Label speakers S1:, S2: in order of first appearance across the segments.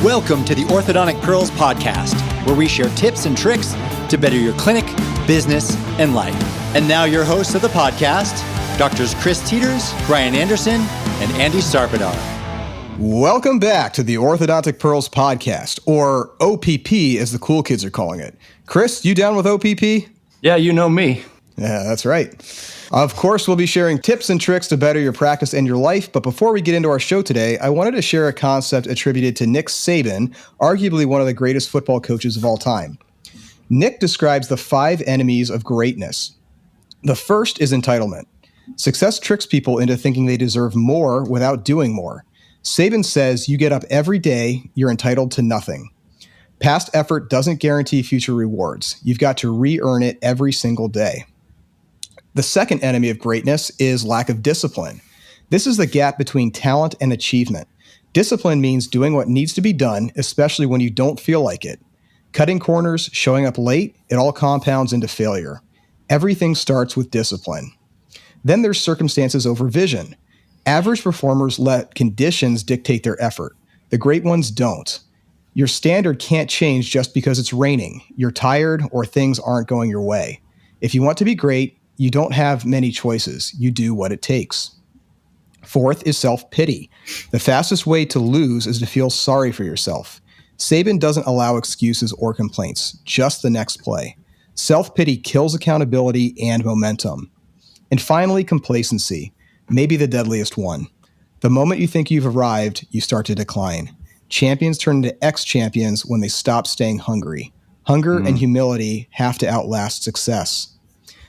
S1: Welcome to the Orthodontic Pearls Podcast, where we share tips and tricks to better your clinic, business, and life. And now your hosts of the podcast, Drs. Chris Teeters, Brian Anderson, and Andy Sarpadar.
S2: Welcome back to the Orthodontic Pearls Podcast, or OPP as the cool kids are calling it. Chris, you down with OPP?
S3: Yeah, you know me.
S2: Yeah, that's right. Of course, we'll be sharing tips and tricks to better your practice and your life. But before we get into our show today, I wanted to share a concept attributed to Nick Saban, arguably one of the greatest football coaches of all time. Nick describes the 5 enemies of greatness. The first is entitlement. Success tricks people into thinking they deserve more without doing more. Saban says you get up every day, you're entitled to nothing. Past effort doesn't guarantee future rewards. You've got to re-earn it every single day. The second enemy of greatness is lack of discipline. This is the gap between talent and achievement. Discipline means doing what needs to be done, especially when you don't feel like it. Cutting corners, showing up late, it all compounds into failure. Everything starts with discipline. Then there's circumstances over vision. Average performers let conditions dictate their effort. The great ones don't. Your standard can't change just because it's raining, you're tired, or things aren't going your way. If you want to be great, you don't have many choices. You do what it takes. Fourth is self-pity. The fastest way to lose is to feel sorry for yourself. Saban doesn't allow excuses or complaints, just the next play. Self-pity kills accountability and momentum. And finally, complacency, maybe the deadliest one. The moment you think you've arrived, you start to decline. Champions turn into ex-champions when they stop staying hungry. Hunger and humility have to outlast success.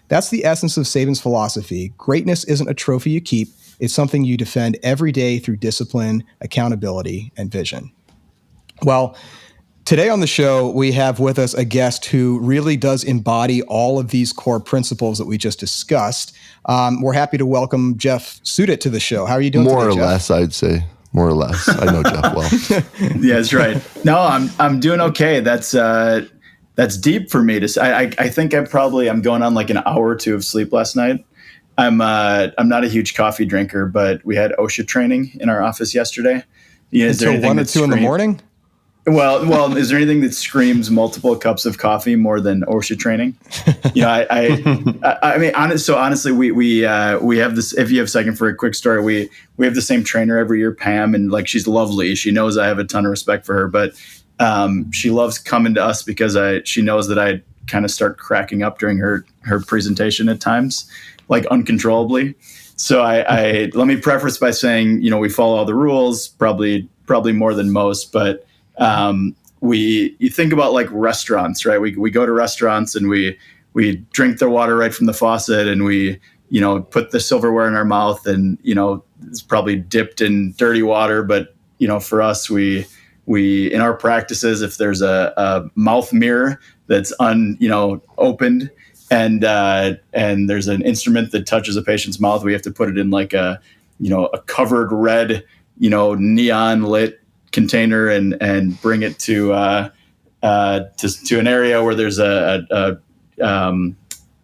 S2: That's the essence of Saban's philosophy. Greatness isn't a trophy you keep. It's something you defend every day through discipline, accountability, and vision. Well, today on the show, we have with us a guest who really does embody all of these core principles that we just discussed. We're happy to welcome Geoff Sudit to the show. How are you doing today, Geoff?
S4: More or less, I'd say. More or less. I know Geoff well.
S3: Yeah, that's right. No, I'm doing okay. That's deep for me to say. I think I'm going on like an hour or 2 of sleep last night. I'm not a huge coffee drinker, but we had OSHA training in our office yesterday.
S2: Until 1 or 2 in the morning?
S3: Well, is there anything that screams multiple cups of coffee more than OSHA training? You know, I mean, honestly, we have this. If you have a second for a quick story, we have the same trainer every year, Pam, and like she's lovely. She knows I have a ton of respect for her, but she loves coming to us because she knows that I kind of start cracking up during her presentation at times, like uncontrollably. So I let me preface by saying, we follow all the rules, probably more than most, but you think about like restaurants, right? We go to restaurants and we drink the water right from the faucet, and we, put the silverware in our mouth, and, it's probably dipped in dirty water. But, for us, we in our practices, if there's a mouth mirror that's opened, and there's an instrument that touches a patient's mouth, we have to put it in like a covered red, neon lit container and bring it to an area where there's a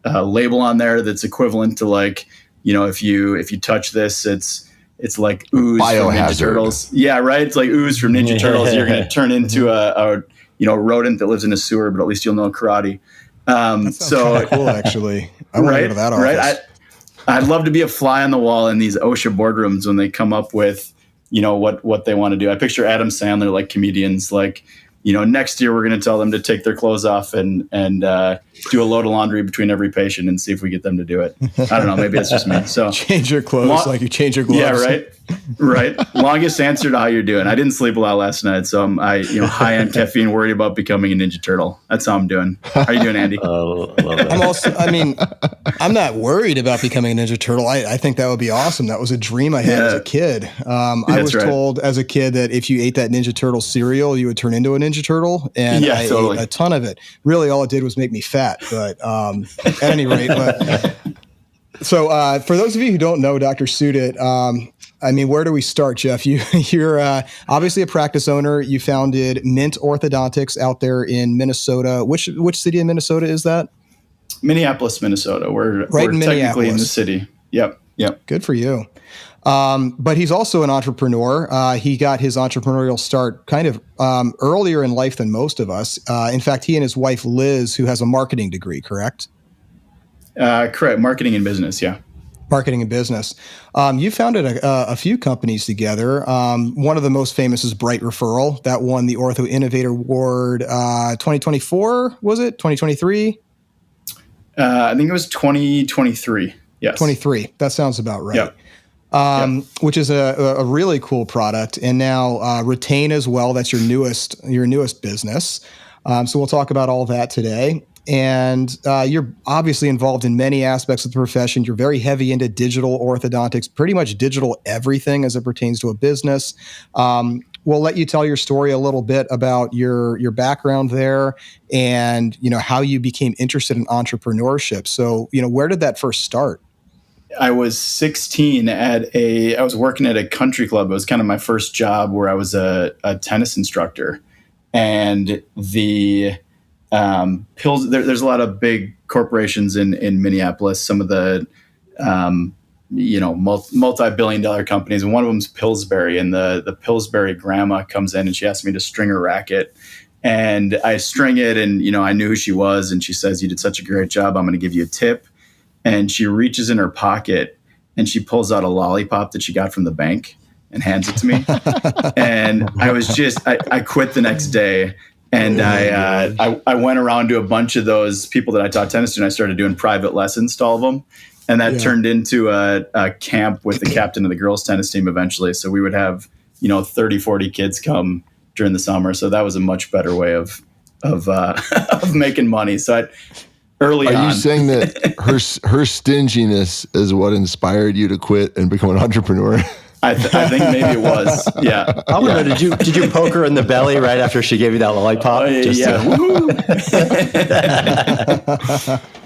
S3: label on there that's equivalent to, like, if you touch this, it's like ooze from Ninja Turtles. Yeah, right. It's like ooze from Ninja Turtles. You're going to turn into a rodent that lives in a sewer, but at least you'll know karate.
S2: That sounds kind of cool, actually. I want to go to that office.
S3: Right. I'd love to be a fly on the wall in these OSHA boardrooms when they come up with, what they want to do. I picture Adam Sandler, like comedians, like, next year we're going to tell them to take their clothes off and do a load of laundry between every patient and see if we get them to do it. I don't know. Maybe it's just me. So
S2: change your clothes like you change your gloves.
S3: Yeah, right. Right. Longest answer to how you're doing. I didn't sleep a lot last night, so I'm high on caffeine, worried about becoming a Ninja Turtle. That's how I'm doing. How are you doing, Andy?
S2: Love that. I'm not worried about becoming a Ninja Turtle. I think that would be awesome. That was a dream I had as a kid. I was told as a kid that if you ate that Ninja Turtle cereal, you would turn into a Ninja Turtle, and I ate a ton of it. Really, all it did was make me fat. But at any rate, so for those of you who don't know Dr. Sudit, where do we start, Geoff? You're obviously a practice owner. You founded Mint Orthodontics out there in Minnesota. Which city in Minnesota is that?
S3: Minneapolis, Minnesota. We're
S2: in
S3: technically in the city. Yep. Yep.
S2: Good for you. But he's also an entrepreneur. He got his entrepreneurial start kind of earlier in life than most of us. In fact, he and his wife, Liz, who has a marketing degree, correct?
S3: Correct. Marketing and business. Yeah.
S2: Marketing and business. You founded a few companies together. One of the most famous is Bright Referral. That won the Ortho Innovator Award 2024, was it? 2023?
S3: I think it was 2023. Yes.
S2: 23. That sounds about right.
S3: Yep.
S2: Which is a really cool product. And now Retain as well. That's your newest business. So we'll talk about all that today. And you're obviously involved in many aspects of the profession. You're very heavy into digital orthodontics, pretty much digital everything as it pertains to a business. We'll let you tell your story a little bit about your background there and, how you became interested in entrepreneurship. So, where did that first start?
S3: I was 16 I was working at a country club. It was kind of my first job where I was a tennis instructor. And the pills, there's a lot of big corporations in Minneapolis, some of the, multi-billion-dollar companies. And one of them's Pillsbury, and the Pillsbury grandma comes in and she asks me to string her racket. And I string it, and, I knew who she was. And she says, "You did such a great job. I'm going to give you a tip." And she reaches in her pocket and she pulls out a lollipop that she got from the bank and hands it to me. And I was I quit the next day. And I went around to a bunch of those people that I taught tennis to, and I started doing private lessons to all of them. And that turned into a camp with the captain of the girls' tennis team eventually. So we would have, 30, 40 kids come during the summer. So that was a much better way of making money. So early on.
S4: Are you saying that her stinginess is what inspired you to quit and become an entrepreneur?
S3: I think maybe it was. Yeah.
S1: I want to know, did you poke her in the belly right after she gave you that lollipop?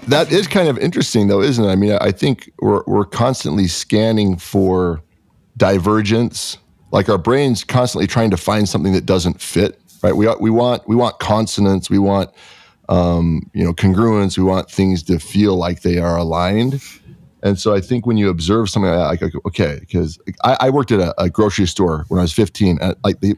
S4: That is kind of interesting, though, isn't it? I mean, I think we're constantly scanning for divergence. Like our brain's constantly trying to find something that doesn't fit. Right? We want consonance. We want congruence. We want things to feel like they are aligned. And so I think when you observe something like that, okay, because I worked at a grocery store when I was 15. And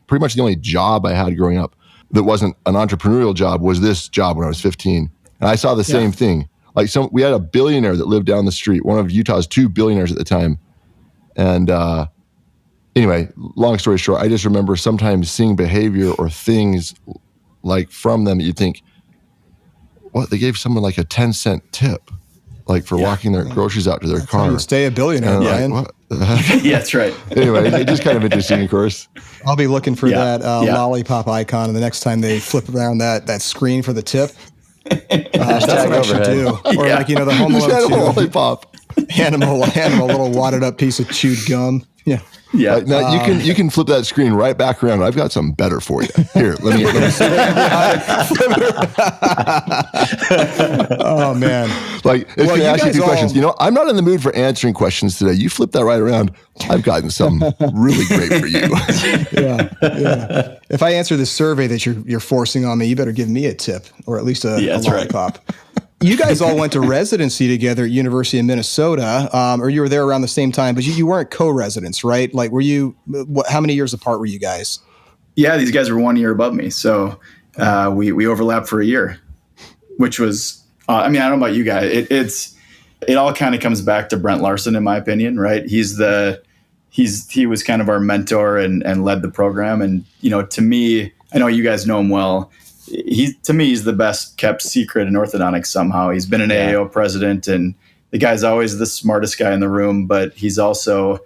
S4: pretty much the only job I had growing up that wasn't an entrepreneurial job was this job when I was 15. And I saw the same thing. We had a billionaire that lived down the street, one of Utah's 2 billionaires at the time. And anyway, long story short, I just remember sometimes seeing behavior or things like from them that you think, what, they gave someone like a 10-cent tip, like for walking their groceries out to their car.
S2: You stay a billionaire, Brian.
S4: Like, what the heck?
S3: Yeah, that's right.
S4: Anyway, it's just kind of interesting, of course.
S2: I'll be looking for that lollipop icon, and the next time they flip around that screen for the tip, that's what I should do. Or the Home Alone 2
S4: lollipop.
S2: Animal, little wadded up piece of chewed gum. Yeah.
S3: Yeah.
S4: Now you can flip that screen right back around. I've got something better for you. Here, let me see.
S2: Oh man.
S4: It's going to ask you 2 questions. I'm not in the mood for answering questions today. You flip that right around. I've gotten something really great for you.
S2: Yeah. If I answer this survey that you're forcing on me, you better give me a tip or at least a lollipop. Right. You guys all went to residency together at University of Minnesota, or you were there around the same time, but you weren't co-residents, right? Like, how many years apart were you guys?
S3: Yeah, these guys were 1 year above me. So we overlapped for a year, which was, I don't know about you guys. It all kind of comes back to Brent Larson, in my opinion, right? He was kind of our mentor and led the program. And, to me, I know you guys know him well. To me, he's the best kept secret in orthodontics somehow. He's been an AAO president, and the guy's always the smartest guy in the room, but he's also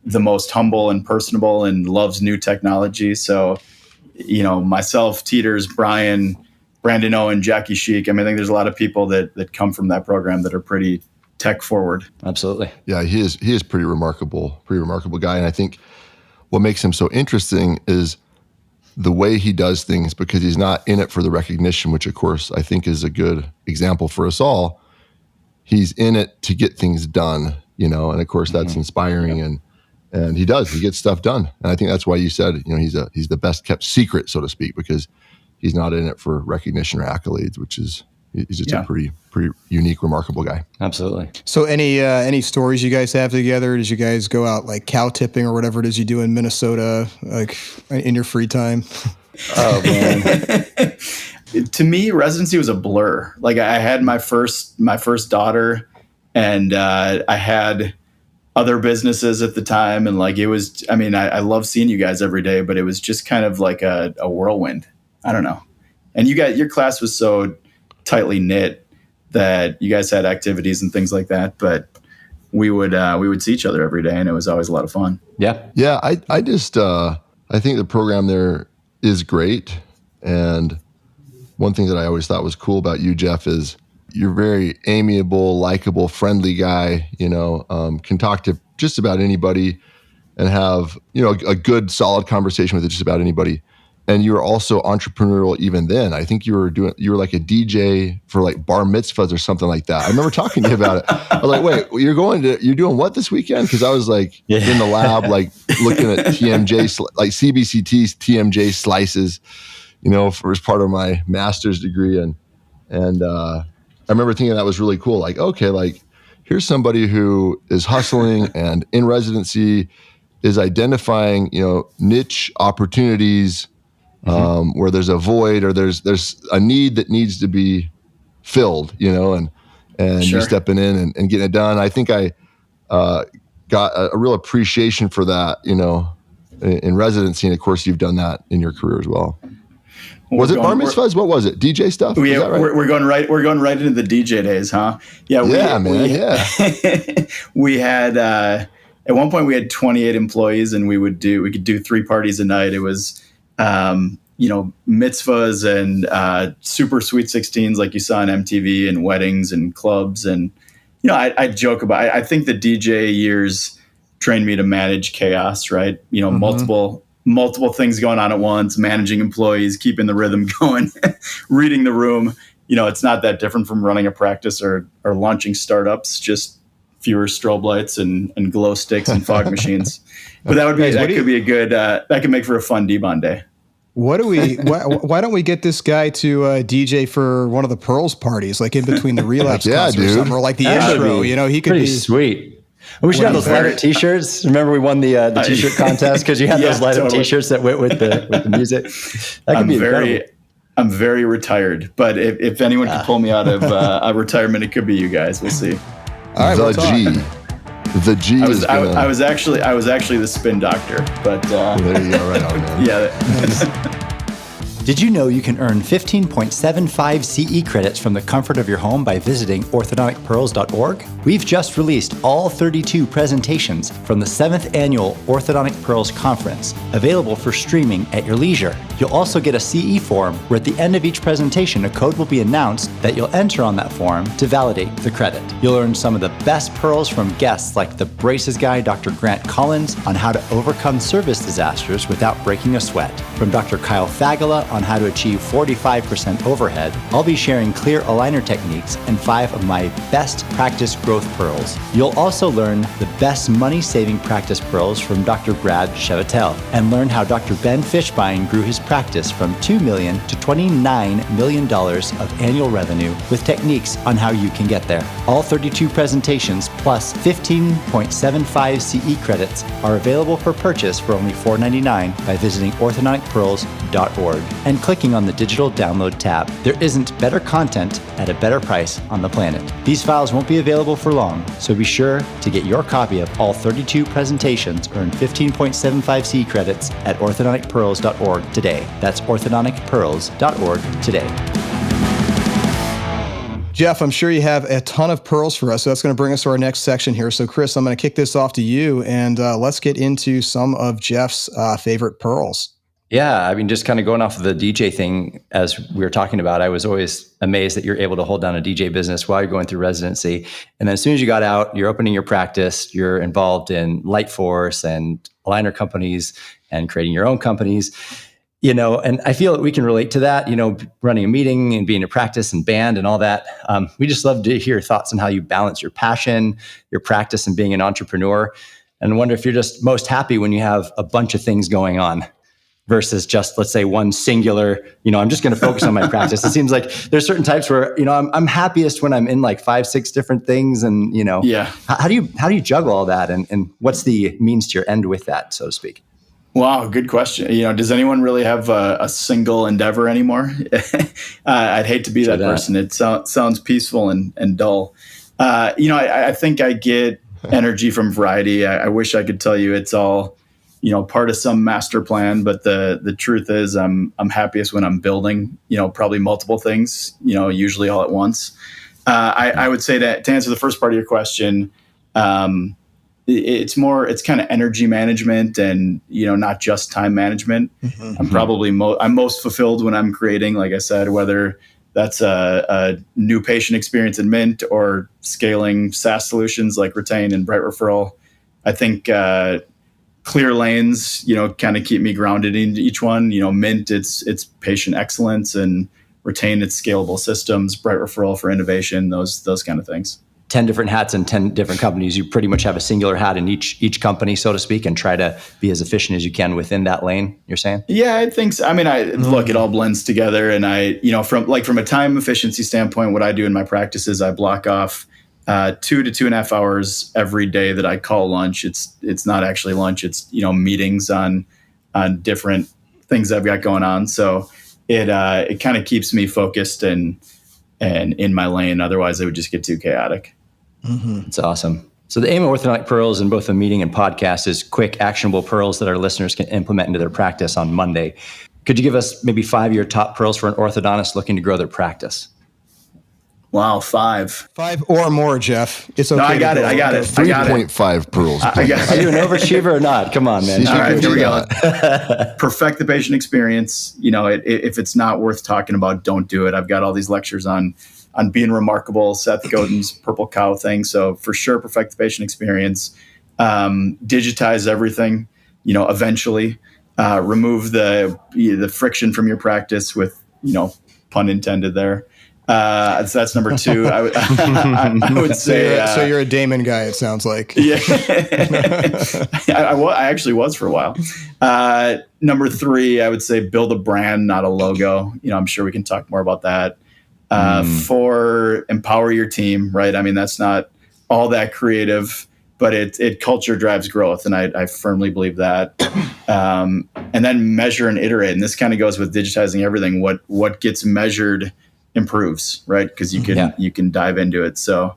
S3: the most humble and personable and loves new technology. So, myself, Teeters, Brian, Brandon Owen, Jackie Sheik. I think there's a lot of people that come from that program that are pretty tech forward.
S1: Absolutely. Yeah,
S4: he is pretty remarkable guy. And I think what makes him so interesting is the way he does things, because he's not in it for the recognition, which of course I think is a good example for us all. He's in it to get things done, and of course that's inspiring, and he gets stuff done. And I think that's why you said, he's the best kept secret, so to speak, because he's not in it for recognition or accolades, which is he's just a pretty unique, remarkable guy.
S5: Absolutely.
S2: So any stories you guys have together? Did you guys go out like cow tipping or whatever it is you do in Minnesota, like in your free time?
S5: Oh man.
S3: To me, residency was a blur. Like I had my first daughter, and I had other businesses at the time, and like it was. I mean, I love seeing you guys every day, but it was just kind of like a whirlwind. I don't know. And your class was so tightly knit that you guys had activities and things like that, but we would see each other every day, and it was always a lot of fun.
S5: Yeah.
S4: Yeah. I just I think the program there is great, and one thing that I always thought was cool about you, Geoff, is you're very amiable, likable, friendly guy, can talk to just about anybody and have, a good, solid conversation with just about anybody. And you were also entrepreneurial even then. I think you were like a DJ for like bar mitzvahs or something like that. I remember talking to you about it. I was like, wait, you're doing what this weekend? Because I was like in the lab, like looking at TMJ, like CBCT's TMJ slices, for as part of my master's degree. And I remember thinking that was really cool. Like, okay, like here's somebody who is hustling and in residency is identifying, niche opportunities where there's a void or there's a need that needs to be filled, and sure. You stepping in and getting it done. I think I got a real appreciation for that, in residency. And of course, you've done that in your career as well. Was it bar mitzvahs? What was it? DJ stuff?
S3: Right? We're going right into the DJ days, huh? Yeah, we had at one point we had 28 employees, and we could do 3 parties a night. It was mitzvahs and super sweet 16s like you saw on MTV, and weddings and clubs. And I joke about I think the DJ years trained me to manage chaos, right? Multiple things going on at once, managing employees, keeping the rhythm going, reading the room. It's not that different from running a practice or launching startups, just fewer strobe lights and glow sticks and fog machines. But that could make for a fun D-Bond day.
S2: Why don't we get this guy to DJ for one of the Pearls parties, like in between the relapse concerts or something, or like the intro, he could be
S5: sweet. We should have those light up t-shirts. Remember we won the t-shirt contest because you had those light up t-shirts that went with the music. That could be incredible.
S3: I'm very retired, but if anyone can pull me out of a retirement, it could be you guys. We'll see.
S2: All right,
S4: The G
S3: I was actually the spin doctor, but
S4: there you go, right on, man.
S3: Yeah.
S1: Did you know you can earn 15.75 CE credits from the comfort of your home by visiting orthodonticpearls.org? We've just released all 32 presentations from the 7th annual Orthodontic Pearls Conference, available for streaming at your leisure. You'll also get a CE form where at the end of each presentation, a code will be announced that you'll enter on that form to validate the credit. You'll learn some of the best pearls from guests like the braces guy, Dr. Grant Collins, on how to overcome service disasters without breaking a sweat. From Dr. Kyle Fagala on how to achieve 45% overhead, I'll be sharing clear aligner techniques and 5 of my best practice growth pearls. You'll also learn the best money-saving practice pearls from Dr. Brad Chevatel, and learn how Dr. Ben Fishbein grew his practice from $2 million to $29 million of annual revenue with techniques on how you can get there. All 32 presentations plus 15.75 CE credits are available for purchase for only $4.99 by visiting orthodonticpearls.org and clicking on the digital download tab. There isn't better content at a better price on the planet. These files won't be available for long, so be sure to get your copy of all 32 presentations, earn 15.75 CE credits at orthodonticpearls.org today. That's orthodonticpearls.org today.
S2: Geoff, I'm sure you have a ton of pearls for us, so that's going to bring us to our next section here. So Chris, I'm going to kick this off to you, and let's get into some of Geoff's favorite pearls.
S5: Yeah, I mean, just kind of going off of the DJ thing, as we were talking about, I was always amazed that you're able to hold down a DJ business while you're going through residency. And then as soon as you got out, you're opening your practice, you're involved in Lightforce and aligner companies and creating your own companies, and I feel that we can relate to that, running a meeting and being a practice and band and all that. We just love to hear thoughts on how you balance your passion, your practice, and being an entrepreneur. And I wonder if you're just most happy when you have a bunch of things going on. versus just, let's say, one singular, I'm just going to focus on my practice. It seems like there's certain types where, I'm happiest when I'm in like 5-6 different things. And, how do you juggle all that? And what's the means to your end with that, so to speak?
S3: Wow, good question. Does anyone really have a single endeavor anymore? I'd hate to be that person. It sounds peaceful and dull. I think I get energy from variety. I wish I could tell you it's all, part of some master plan, but the truth is I'm happiest when I'm building, probably multiple things, usually all at once. I would say that to answer the first part of your question, it's kind of energy management and, not just time management. Mm-hmm. I'm probably I'm most fulfilled when I'm creating, like I said, whether that's a new patient experience in Mint or scaling SaaS solutions like Retain and Bright Referral. I think, clear lanes, kind of keep me grounded in each one. Mint, it's patient excellence, and Retain, it's scalable systems. Bright Referral for innovation, those kind of things.
S5: 10 different hats in 10 different companies. You pretty much have a singular hat in each company, so to speak, and try to be as efficient as you can within that lane, you're saying?
S3: Yeah, I think so. I mean, look, it all blends together. And from a time efficiency standpoint, what I do in my practice is I block off 2 to 2.5 hours every day that I call lunch. It's not actually lunch. It's, meetings on different things I've got going on. So it kind of keeps me focused and in my lane. Otherwise it would just get too chaotic.
S5: Mm-hmm. It's awesome. So the aim of Orthodontic Pearls in both the meeting and podcast is quick, actionable pearls that our listeners can implement into their practice on Monday. Could you give us maybe 5 of your top pearls for an orthodontist looking to grow their practice?
S3: Wow, 5.
S2: 5 or more, Jeff. It's okay.
S3: No, I got it.
S4: 3.5 pearls.
S5: Are you an overachiever or not? Come on, man.
S3: All right, here we go. Perfect the patient experience. If it's not worth talking about, don't do it. I've got all these lectures on being remarkable, Seth Godin's Purple Cow thing. So for sure, perfect the patient experience. Digitize everything. Eventually, remove the friction from your practice with, pun intended there. So that's number 2. I would say.
S2: So you're a Damon guy, it sounds like.
S3: Yeah, I actually was for a while. Number 3, I would say build a brand, not a logo. I'm sure we can talk more about that. 4, empower your team. Right. I mean, that's not all that creative, but it culture drives growth, and I firmly believe that. And then measure and iterate, and this kind of goes with digitizing everything. What gets measured improves, right? Because you can dive into it. So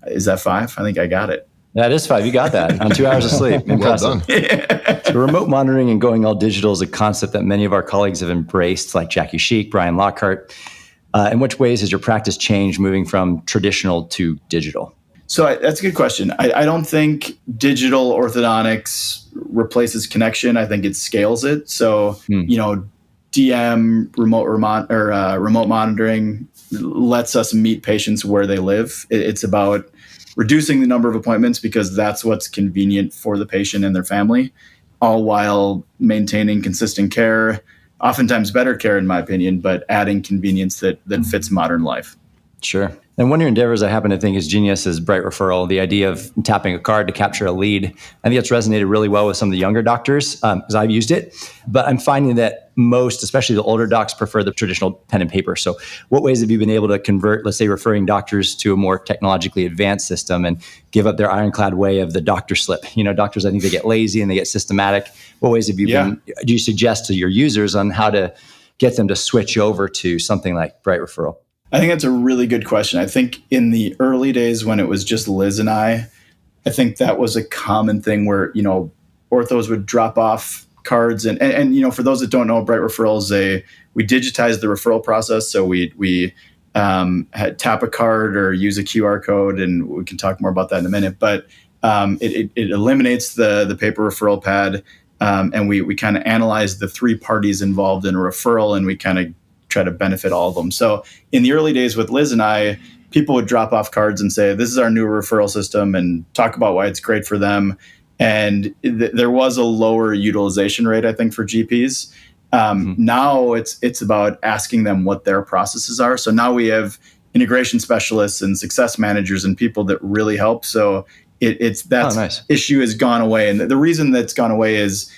S3: is that 5? I think I got it.
S5: That is 5. You got that on 2 hours of sleep. Impressive.
S4: Well done.
S5: So remote monitoring and going all digital is a concept that many of our colleagues have embraced, like Jackie Sheik, Brian Lockhart. In which ways has your practice changed moving from traditional to digital?
S3: So that's a good question. I don't think digital orthodontics replaces connection. I think it scales it. So, DM remote monitoring lets us meet patients where they live. It's about reducing the number of appointments because that's what's convenient for the patient and their family, all while maintaining consistent care, oftentimes better care in my opinion, but adding convenience that fits modern life.
S5: Sure. And one of your endeavors I happen to think is genius is Bright Referral, the idea of tapping a card to capture a lead. I think it's resonated really well with some of the younger doctors because I've used it. But I'm finding that most, especially the older docs, prefer the traditional pen and paper. So what ways have you been able to convert, let's say, referring doctors to a more technologically advanced system and give up their ironclad way of the doctor slip? Doctors, I think they get lazy and they get systematic. What ways have you do you suggest to your users on how to get them to switch over to something like Bright Referral?
S3: I think that's a really good question. I think in the early days when it was just Liz and I think that was a common thing where, orthos would drop off cards. And for those that don't know, Bright Referrals, we digitized the referral process. So we had tap a card or use a QR code, and we can talk more about that in a minute. But it eliminates the paper referral pad, and we kind of analyze the 3 parties involved in a referral, and we kind of try to benefit all of them. So in the early days with Liz and I, people would drop off cards and say, this is our new referral system, and talk about why it's great for them. And there was a lower utilization rate, I think, for GPs. Now it's about asking them what their processes are. So now we have integration specialists and success managers and people that really help. So issue has gone away. And the reason that's gone away is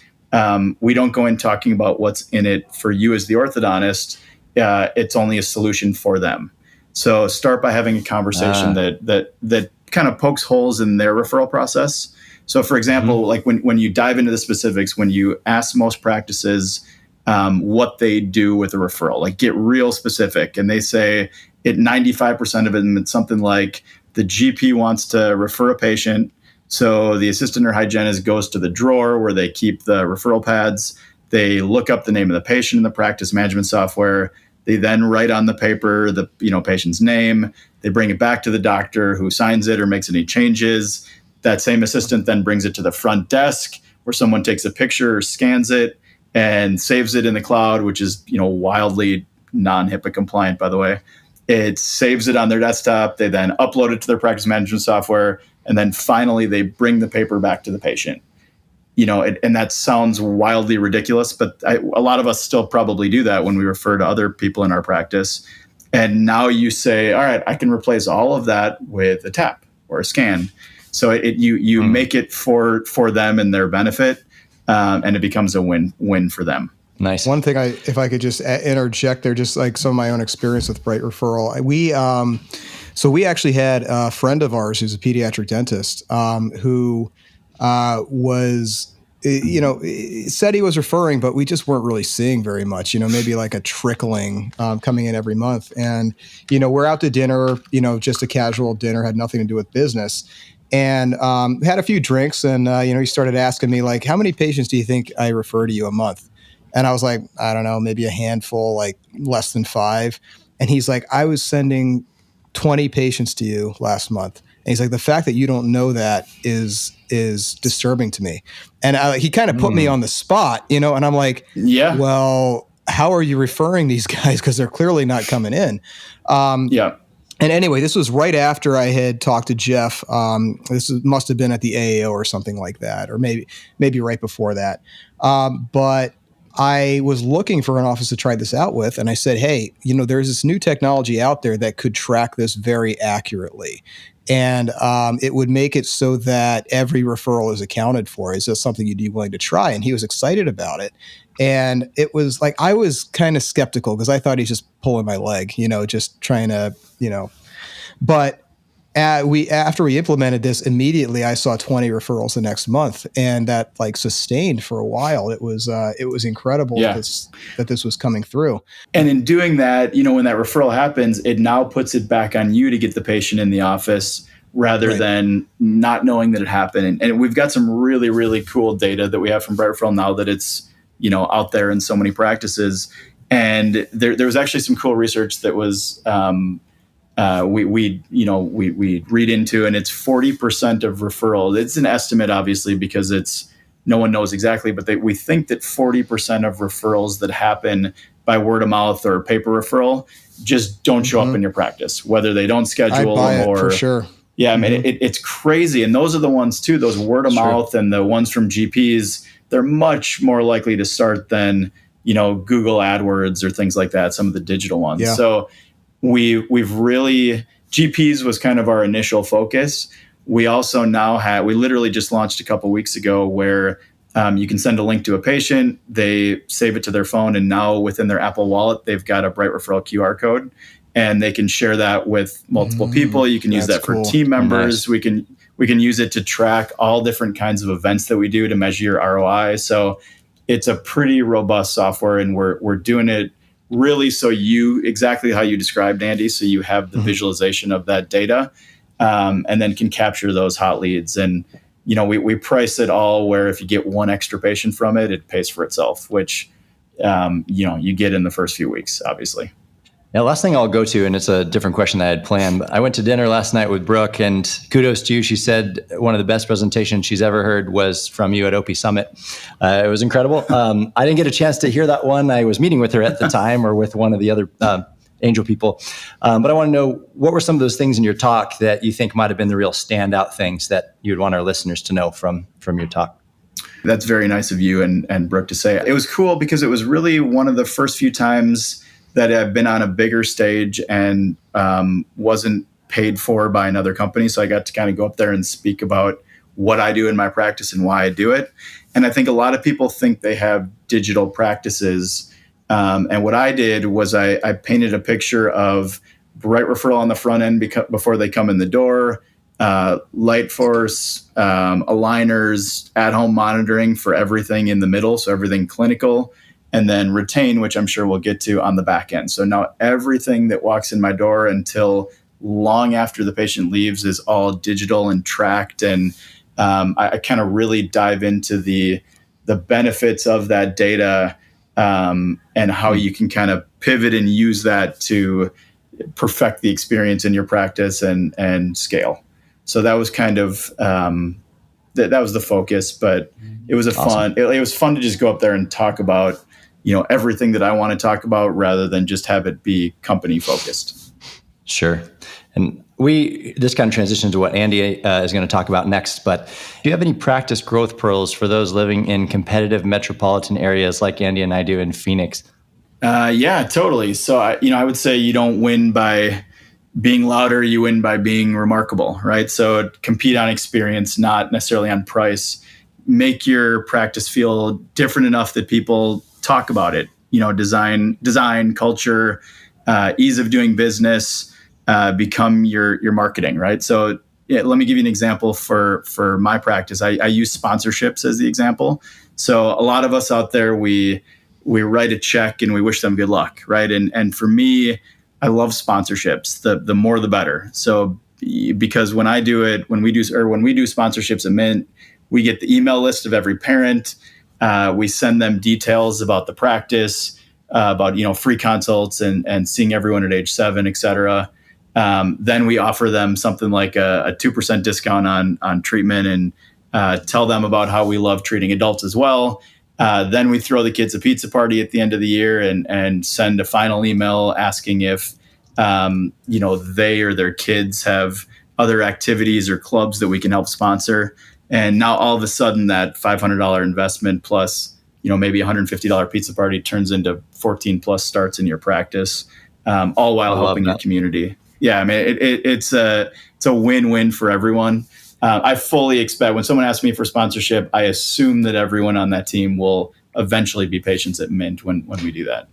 S3: we don't go in talking about what's in it for you as the orthodontist. It's only a solution for them. So start by having a conversation that kind of pokes holes in their referral process. So for example, like when you dive into the specifics, when you ask most practices what they do with a referral, like get real specific, and they say 95% of it, it's something like the GP wants to refer a patient. So the assistant or hygienist goes to the drawer where they keep the referral pads. They look up the name of the patient in the practice management software. They then write on the paper the patient's name. They bring it back to the doctor who signs it or makes any changes. That same assistant then brings it to the front desk where someone takes a picture or scans it and saves it in the cloud, which is wildly non-HIPAA compliant, by the way. It saves it on their desktop. They then upload it to their practice management software, and then finally they bring the paper back to the patient. And that sounds wildly ridiculous, but a lot of us still probably do that when we refer to other people in our practice. And now you say, all right, I can replace all of that with a tap or a scan. So you make it for them and their benefit, and it becomes a win for them.
S5: Nice.
S2: One thing, if I could just interject there, just like some of my own experience with Bright Referral. We actually had a friend of ours who's a pediatric dentist who was, said he was referring, but we just weren't really seeing very much, maybe like a trickling coming in every month. And, we're out to dinner, just a casual dinner, had nothing to do with business. And had a few drinks, and, he started asking me, like, how many patients do you think I refer to you a month? And I was like, I don't know, maybe a handful, like less than 5. And he's like, I was sending 20 patients to you last month. And he's like, the fact that you don't know that is disturbing to me. And he kind of put me on the spot, and I'm like, yeah, well, how are you referring these guys? Because they're clearly not coming in.
S3: Yeah.
S2: And anyway, this was right after I had talked to Geoff. Must have been at the AAO or something like that, or maybe right before that. But I was looking for an office to try this out with, and I said, hey, there's this new technology out there that could track this very accurately. And it would make it so that every referral is accounted for. Is this something you'd be willing to try? And he was excited about it. And it was like, I was kind of skeptical because I thought he's just pulling my leg, just trying to, but after we implemented this, immediately I saw 20 referrals the next month, and that like sustained for a while. It was incredible that this was coming through.
S3: And in doing that, when that referral happens, it now puts it back on you to get the patient in the office rather than not knowing that it happened. And we've got some really, really cool data that we have from Bright Referral now that it's, out there in so many practices. And there was actually some cool research that was, we read into, and it's 40% of referrals. It's an estimate, obviously, because no one knows exactly, but we think that 40% of referrals that happen by word of mouth or paper referral just don't show up in your practice, whether they don't schedule or
S2: for sure.
S3: Yeah, I mean, it's crazy. And those are the ones too, those word of mouth and the ones from GPs, they're much more likely to start than, Google AdWords or things like that, some of the digital ones. Yeah. So we've really, GPs was kind of our initial focus. We also now we literally just launched a couple weeks ago where you can send a link to a patient, they save it to their phone, and now within their Apple Wallet, they've got a Bright Referral QR code, and they can share that with multiple people. You can use that for team members. Nice. We can use it to track all different kinds of events that we do to measure your ROI. So it's a pretty robust software, and we're doing it really so exactly how you described, Andy, so you have the visualization of that data, and then can capture those hot leads. And, we price it all where if you get one extra patient from it, it pays for itself, which, you get in the first few weeks, obviously.
S5: Now, last thing I'll go to, and it's a different question that I had planned, but I went to dinner last night with Brooke, and kudos to you. She said one of the best presentations she's ever heard was from you at OP Summit. It was incredible. I didn't get a chance to hear that one. I was meeting with her at the time, or with one of the other angel people. But I want to know, what were some of those things in your talk that you think might have been the real standout things that you'd want our listeners to know from your talk?
S3: That's very nice of you and Brooke to say. It was cool because it was really one of the first few times that I've been on a bigger stage and wasn't paid for by another company. So I got to kind of go up there and speak about what I do in my practice and why I do it. And I think a lot of people think they have digital practices. And what I did was I painted a picture of bright referral on the front end before they come in the door, light force, aligners, at-home monitoring for everything in the middle, so everything clinical, and then retain, which I'm sure we'll get to on the back end. So now everything that walks in my door until long after the patient leaves is all digital and tracked. And I kind of really dive into the benefits of that data and how you can kind of pivot and use that to perfect the experience in your practice and scale. So that was kind of that was the focus, but it was fun. It was fun to just go up there and talk about everything that I want to talk about rather than just have it be company focused.
S5: Sure. And this kind of transitions to what Andy is going to talk about next, but do you have any practice growth pearls for those living in competitive metropolitan areas like Andy and I do in Phoenix?
S3: Yeah, totally. So, I would say you don't win by being louder, you win by being remarkable, right? So compete on experience, not necessarily on price. Make your practice feel different enough that people talk about it. Design, culture, ease of doing business, become your marketing, right? So let me give you an example for my practice. I use sponsorships as the example. So a lot of us out there, we write a check and we wish them good luck, right? And for me, I love sponsorships. The more the better. So because when we do sponsorships at Mint, we get the email list of every parent. We send them details about the practice, about free consults and seeing everyone at age 7, et cetera. Then we offer them something like a 2% discount on treatment and tell them about how we love treating adults as well. Then we throw the kids a pizza party at the end of the year and send a final email asking if they or their kids have other activities or clubs that we can help sponsor. And now all of a sudden that $500 investment plus maybe $150 pizza party turns into 14 plus starts in your practice, all while helping your community. Yeah, I mean it's a win-win for everyone. I fully expect when someone asks me for sponsorship, I assume that everyone on that team will eventually be patients at Mint when we do that.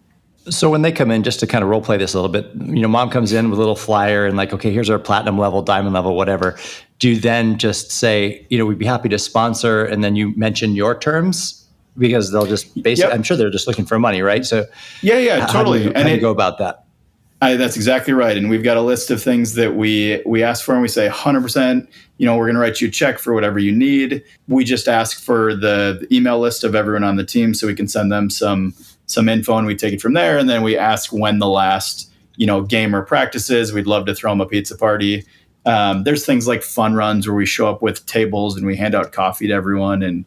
S5: So when they come in, just to kind of role play this a little bit, mom comes in with a little flyer and like, okay, here's our platinum level, diamond level, whatever. Do you then just say, we'd be happy to sponsor, and then you mention your terms? Because they'll just basically, I'm sure they're just looking for money, right? So
S3: yeah, totally.
S5: How do you go about that?
S3: That's exactly right. And we've got a list of things that we ask for, and we say 100%, we're going to write you a check for whatever you need. We just ask for the email list of everyone on the team so we can send them some info, and we take it from there. And then we ask when the last, game or practice is. We'd love to throw them a pizza party. There's things like fun runs where we show up with tables and we hand out coffee to everyone. And,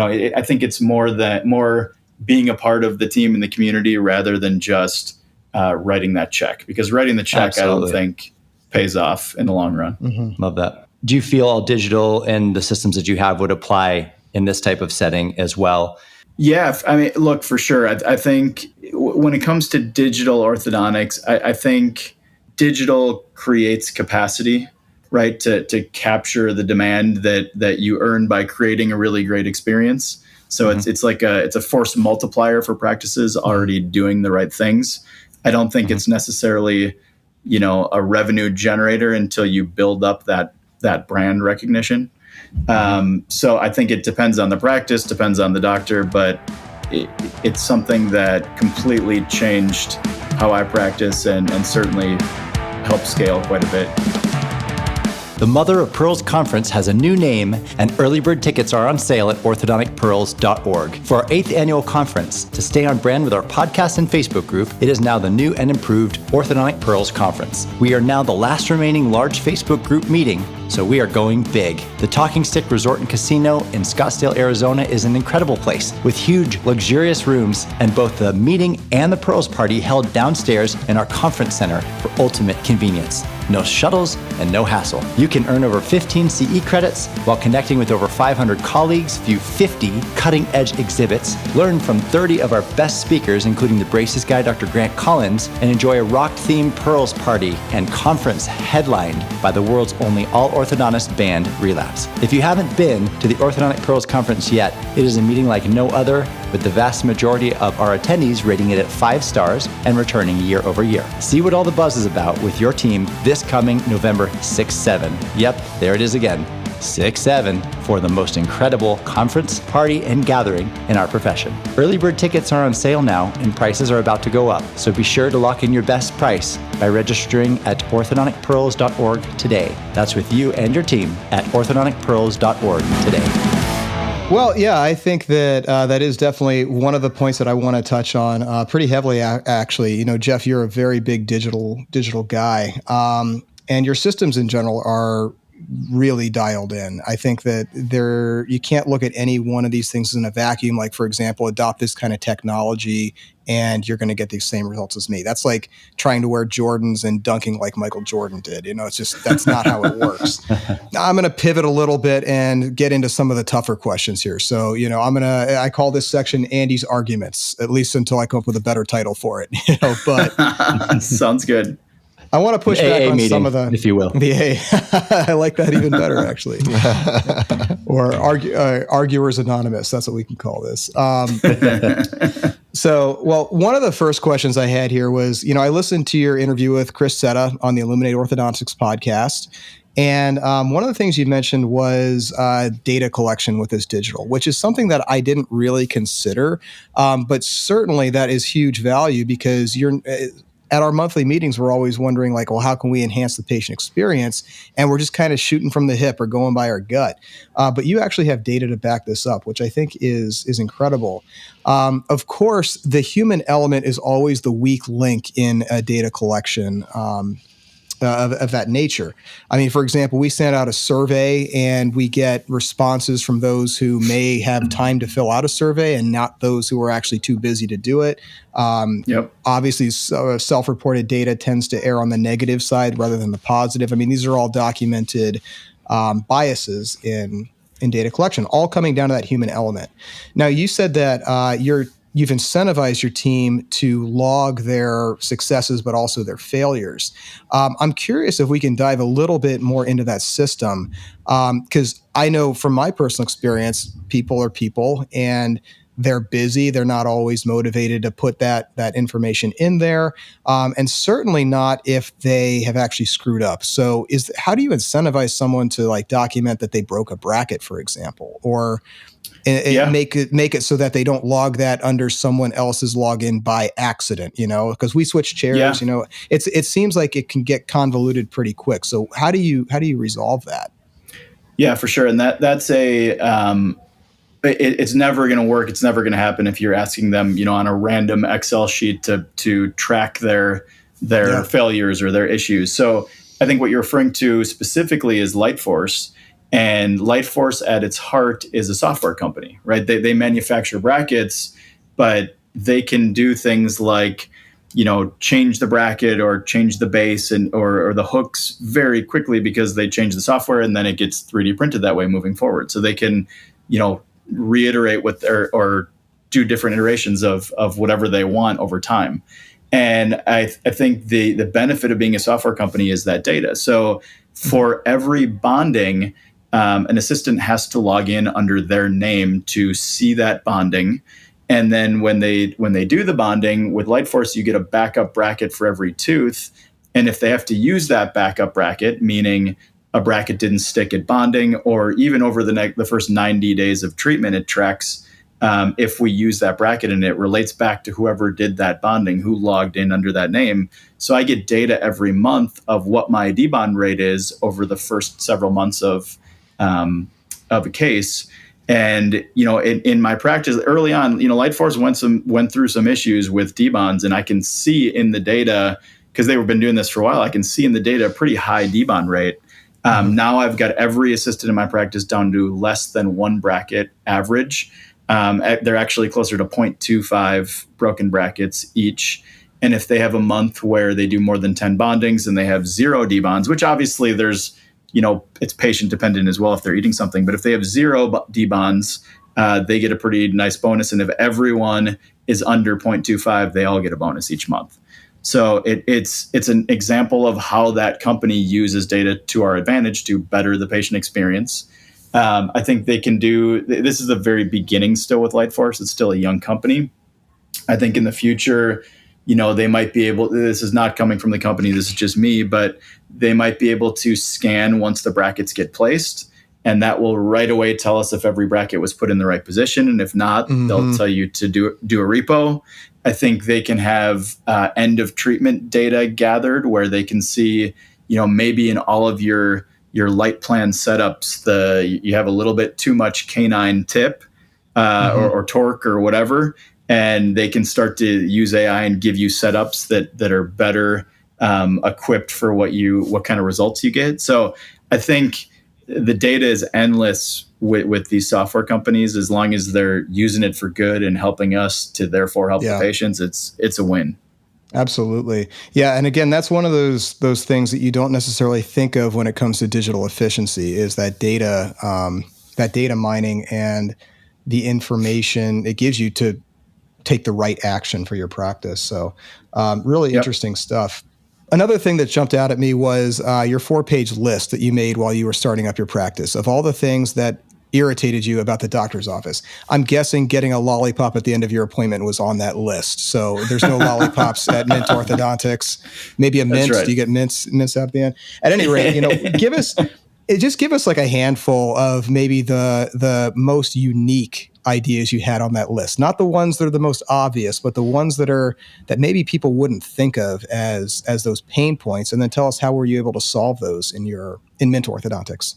S3: I think it's more being a part of the team and the community rather than just writing that check, because writing the check, absolutely, I don't think pays off in the long run.
S5: Mm-hmm. Love that. Do you feel all digital and the systems that you have would apply in this type of setting as well?
S3: Yeah, I mean, look, for sure. I think when it comes to digital orthodontics, I think digital creates capacity, right? To capture the demand that you earn by creating a really great experience. So it's like it's a force multiplier for practices already doing the right things. I don't think it's necessarily, a revenue generator until you build up that brand recognition. So I think it depends on the practice, depends on the doctor, but it's something that completely changed how I practice and certainly helped scale quite a bit.
S1: The Mother of Pearls Conference has a new name, and early bird tickets are on sale at orthodonticpearls.org. For our 8th annual conference, to stay on brand with our podcast and Facebook group, it is now the new and improved Orthodontic Pearls Conference. We are now the last remaining large Facebook group meeting, so we are going big. The Talking Stick Resort and Casino in Scottsdale, Arizona is an incredible place with huge, luxurious rooms, and both the meeting and the Pearls party held downstairs in our conference center for ultimate convenience.
S5: no shuttles, and no hassle. You can earn over 15 CE credits while connecting with over 500 colleagues, view 50 cutting-edge exhibits, learn from 30 of our best speakers, including the braces guy, Dr. Grant Collins, and enjoy a rock-themed Pearls party and conference headlined by the world's only all-orthodontist band, RELAPSE. If you haven't been to the Orthodontic Pearls Conference yet, it is a meeting like no other, with the vast majority of our attendees rating it at 5 stars and returning year over year. See what all the buzz is about with your team this coming November 6-7. Yep, there it is again. 6-7 for the most incredible conference, party, and gathering in our profession. Early bird tickets are on sale now and prices are about to go up, so be sure to lock in your best price by registering at orthodonticpearls.org today. That's with you and your team at orthodonticpearls.org today.
S2: Well, yeah, I think that that is definitely one of the points that I want to touch on pretty heavily, actually. You know, Geoff, you're a very big digital guy, and your systems in general are really dialed in. I think that you can't look at any one of these things in a vacuum. Like, for example, adopt this kind of technology and you're going to get the same results as me. That's like trying to wear Jordans and dunking like Michael Jordan did. You know, it's just, that's not how it works. Now, I'm going to pivot a little bit and get into some of the tougher questions here. So, you know, I call this section Andy's Arguments, at least until I come up with a better title for it, you know, but
S3: sounds good.
S2: I want to push back on
S5: meeting,
S2: some of the,
S5: if you will.
S2: I like that even better, actually. Or Arguers Anonymous. That's what we can call this. So, well, one of the first questions I had here was, you know, I listened to your interview with Chris Setta on the Illuminate Orthodontics podcast. And one of the things you mentioned was data collection with this digital, which is something that I didn't really consider. But certainly that is huge value because at our monthly meetings, we're always wondering, like, well, how can we enhance the patient experience? And we're just kind of shooting from the hip or going by our gut. But you actually have data to back this up, which I think is incredible. Of course, the human element is always the weak link in a data collection of that nature. I mean, for example, we send out a survey and we get responses from those who may have time to fill out a survey and not those who are actually too busy to do it. Obviously, self-reported data tends to err on the negative side rather than the positive. I mean, these are all documented biases in data collection, all coming down to that human element. Now, you said that you've incentivized your team to log their successes, but also their failures. I'm curious if we can dive a little bit more into that system, because I know from my personal experience, people are people and they're busy. They're not always motivated to put that information in there, and certainly not if they have actually screwed up. So how do you incentivize someone to like document that they broke a bracket, for example, or make it so that they don't log that under someone else's login by accident, you know, because we switch chairs, you know, it seems like it can get convoluted pretty quick. So how do you resolve that?
S3: Yeah, for sure. And that's it's never going to work. It's never going to happen if you're asking them, you know, on a random Excel sheet to track their failures or their issues. So I think what you're referring to specifically is Lightforce. And Lightforce at its heart is a software company, right? They manufacture brackets, but they can do things like, you know, change the bracket or change the base or the hooks very quickly because they change the software and then it gets 3D printed that way moving forward. So they can, you know, reiterate or do different iterations of whatever they want over time. And I think the benefit of being a software company is that data. So for every bonding, an assistant has to log in under their name to see that bonding. And then when they do the bonding with Lightforce, you get a backup bracket for every tooth. And if they have to use that backup bracket, meaning a bracket didn't stick at bonding, or even over the first 90 days of treatment, it tracks if we use that bracket and it relates back to whoever did that bonding, who logged in under that name. So I get data every month of what my debond rate is over the first several months of a case. And, you know, in my practice early on, you know, Lightforce went through some issues with debonds, and I can see in the data, because they've been doing this for a while, I can see in the data a pretty high debond rate. Now I've got every assistant in my practice down to less than one bracket average. They're actually closer to 0.25 broken brackets each. And if they have a month where they do more than 10 bondings and they have 0 debonds, which obviously there's, it's patient dependent as well if they're eating something. But if they have 0 debonds, they get a pretty nice bonus. And if everyone is under 0.25, they all get a bonus each month. So it's an example of how that company uses data to our advantage to better the patient experience. I think they can do, this is the very beginning still with Lightforce. It's still a young company. I think in the future, they might be able, this is not coming from the company, this is just me, but they might be able to scan once the brackets get placed. And that will right away tell us if every bracket was put in the right position. And if not, they'll tell you to do a repo. I think they can have end of treatment data gathered where they can see, maybe in all of your light plan setups, you have a little bit too much canine tip or torque or whatever. And they can start to use AI and give you setups that are better equipped for what kind of results you get. So I think the data is endless with these software companies. As long as they're using it for good and helping us to therefore help the patients, it's a win.
S2: Absolutely. Yeah. And again, that's one of those things that you don't necessarily think of when it comes to digital efficiency is that data mining and the information it gives you to take the right action for your practice. So really interesting stuff. Another thing that jumped out at me was your 4-page list that you made while you were starting up your practice of all the things that irritated you about the doctor's office. I'm guessing getting a lollipop at the end of your appointment was on that list. So there's no lollipops at Mint Orthodontics. Maybe a mint. Right. Do you get mints at the end? At any rate, give us like a handful of maybe the most unique ideas you had on that list. Not the ones that are the most obvious, but the ones that maybe people wouldn't think of as those pain points. And then tell us how were you able to solve those in Mint Orthodontics?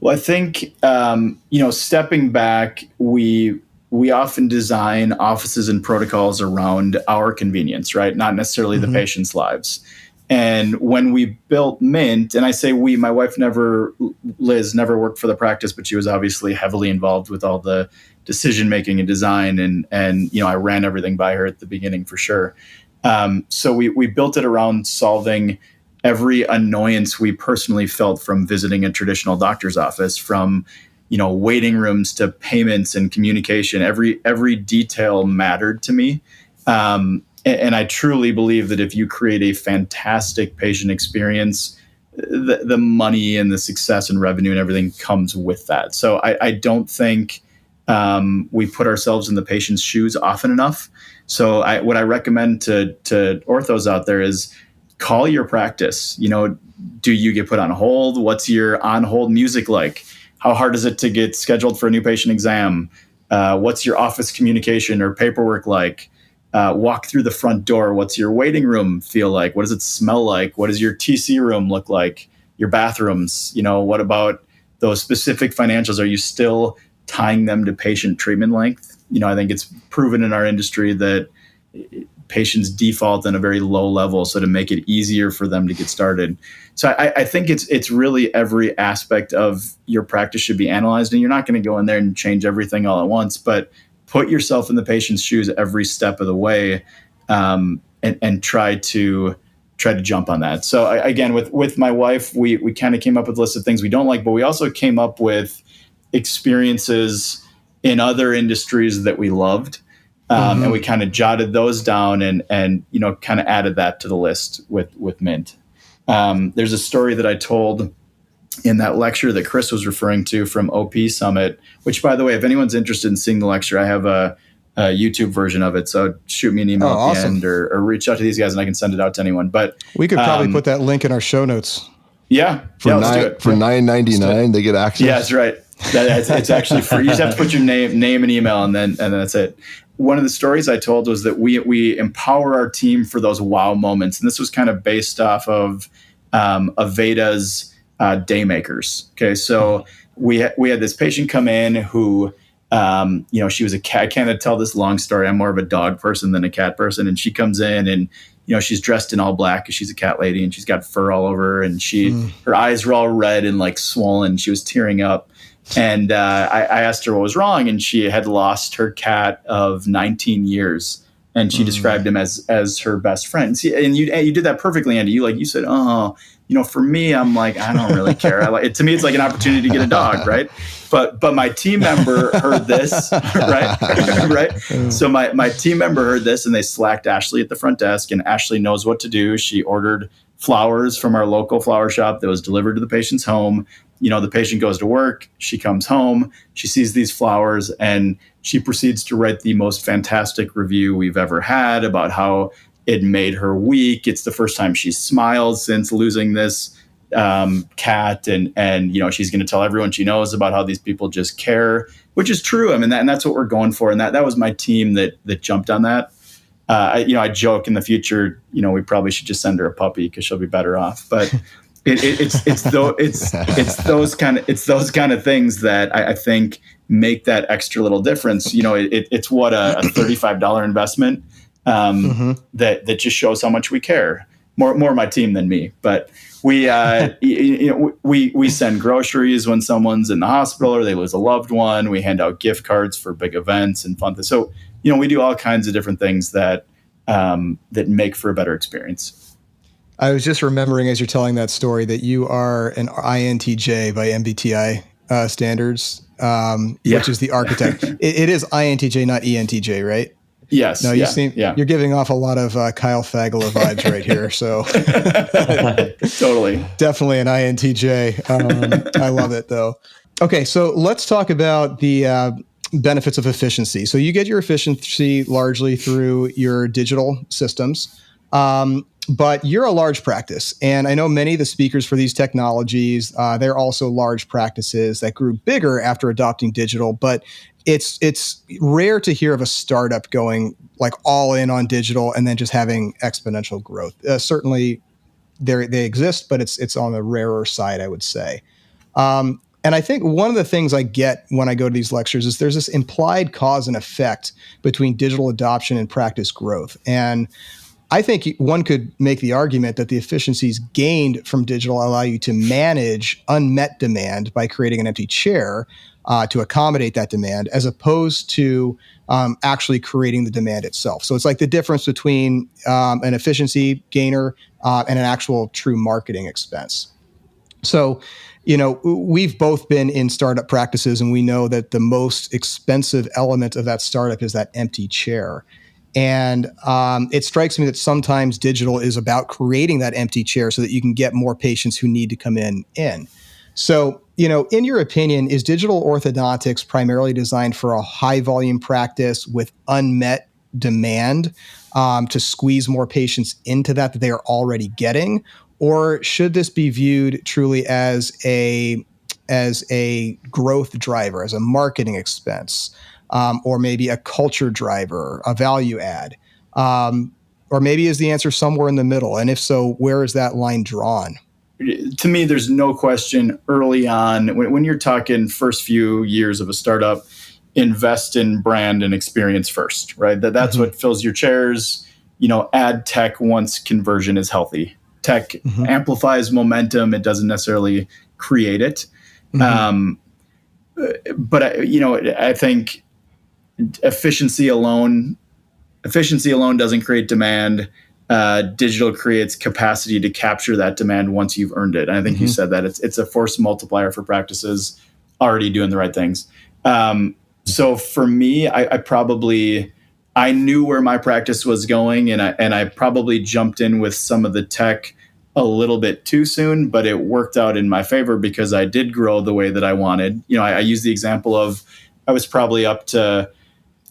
S3: Well, I think, stepping back, we often design offices and protocols around our convenience, right? Not necessarily the patient's lives. And when we built Mint, and I say we, my wife Liz never worked for the practice, but she was obviously heavily involved with all the decision-making and design. And I ran everything by her at the beginning for sure. So we built it around solving every annoyance we personally felt from visiting a traditional doctor's office, from, waiting rooms to payments and communication. Every detail mattered to me. And I truly believe that if you create a fantastic patient experience, the money and the success and revenue and everything comes with that. So I don't think we put ourselves in the patient's shoes often enough. So what I recommend to orthos out there is call your practice. Do you get put on hold? What's your on-hold music like? How hard is it to get scheduled for a new patient exam? What's your office communication or paperwork like? Walk through the front door. What's your waiting room feel like? What does it smell like? What does your TC room look like? Your bathrooms, what about those specific financials? Are you still tying them to patient treatment length? I think it's proven in our industry that patients default on a very low level. So to make it easier for them to get started. So I think it's really every aspect of your practice should be analyzed, and you're not going to go in there and change everything all at once, but put yourself in the patient's shoes every step of the way, and try to jump on that. So again, with my wife, we kind of came up with a list of things we don't like, but we also came up with experiences in other industries that we loved. And we kind of jotted those down and kind of added that to the list with Mint. There's a story that I told in that lecture that Chris was referring to from OP Summit, which, by the way, if anyone's interested in seeing the lecture, I have a YouTube version of it. So shoot me an email at the end or reach out to these guys and I can send it out to anyone. But
S2: we could probably put that link in our show notes.
S3: Yeah.
S4: Let's do it. For $9.99, they get access.
S3: Yeah, that's right. It's actually free. You just have to put your name and email and then that's it. One of the stories I told was that we empower our team for those wow moments. And this was kind of based off of Aveda's Daymakers. Okay, so we had this patient come in who, she was a cat. I can't tell this long story. I'm more of a dog person than a cat person. And she comes in and, she's dressed in all black because she's a cat lady and she's got fur all over her and her eyes were all red and like swollen. She was tearing up. And I asked her what was wrong, and she had lost her cat of 19 years And she described him as her best friend. See, and you did that perfectly, Andy. You said, oh, for me, I'm like, I don't really care. To me, it's like an opportunity to get a dog, right? But my team member heard this, right? Right. So my team member heard this, and they slacked Ashley at the front desk, and Ashley knows what to do. She ordered flowers from our local flower shop that was delivered to the patient's home. The patient goes to work, she comes home, she sees these flowers, and she proceeds to write the most fantastic review we've ever had about how it made her week. It's the first time she's smiled since losing this cat, and she's going to tell everyone she knows about how these people just care, which is true. I mean, and that's what we're going for, and that was my team that jumped on that. I joke in the future, we probably should just send her a puppy because she'll be better off, but. It's those kind of things that I think make that extra little difference. It's what a $35 investment that just shows how much we care. More my team than me, but we send groceries when someone's in the hospital or they lose a loved one. We hand out gift cards for big events and fun things. So we do all kinds of different things that make for a better experience.
S2: I was just remembering as you're telling that story that you are an INTJ by MBTI standards, which is the architect. It is INTJ, not ENTJ, right?
S3: Yes.
S2: No, you're giving off a lot of Kyle Fagler vibes right here. So
S3: totally,
S2: definitely an INTJ. I love it though. Okay, so let's talk about the benefits of efficiency. So you get your efficiency largely through your digital systems. But you're a large practice, and I know many of the speakers for these technologies, they're also large practices that grew bigger after adopting digital, but it's rare to hear of a startup going like all in on digital and then just having exponential growth. Certainly they exist, but it's on the rarer side, I would say. And I think one of the things I get when I go to these lectures is there's this implied cause and effect between digital adoption and practice growth. And I think one could make the argument that the efficiencies gained from digital allow you to manage unmet demand by creating an empty chair to accommodate that demand, as opposed to actually creating the demand itself. So it's like the difference between an efficiency gainer and an actual true marketing expense. So, we've both been in startup practices, and we know that the most expensive element of that startup is that empty chair. And it strikes me that sometimes digital is about creating that empty chair so that you can get more patients who need to come in. So, in your opinion, is digital orthodontics primarily designed for a high volume practice with unmet demand to squeeze more patients into that they are already getting? Or should this be viewed truly as a growth driver, as a marketing expense? Or maybe a culture driver, a value add? Or maybe is the answer somewhere in the middle? And if so, where is that line drawn?
S3: To me, there's no question early on, when you're talking first few years of a startup, invest in brand and experience first, right? That's what fills your chairs. Add tech once conversion is healthy. Tech amplifies momentum. It doesn't necessarily create it. But I think efficiency alone doesn't create demand. Digital creates capacity to capture that demand once you've earned it. And I think you said that it's a force multiplier for practices already doing the right things. So for me, I knew where my practice was going, and I probably jumped in with some of the tech a little bit too soon, but it worked out in my favor because I did grow the way that I wanted. I use the example of I was probably up to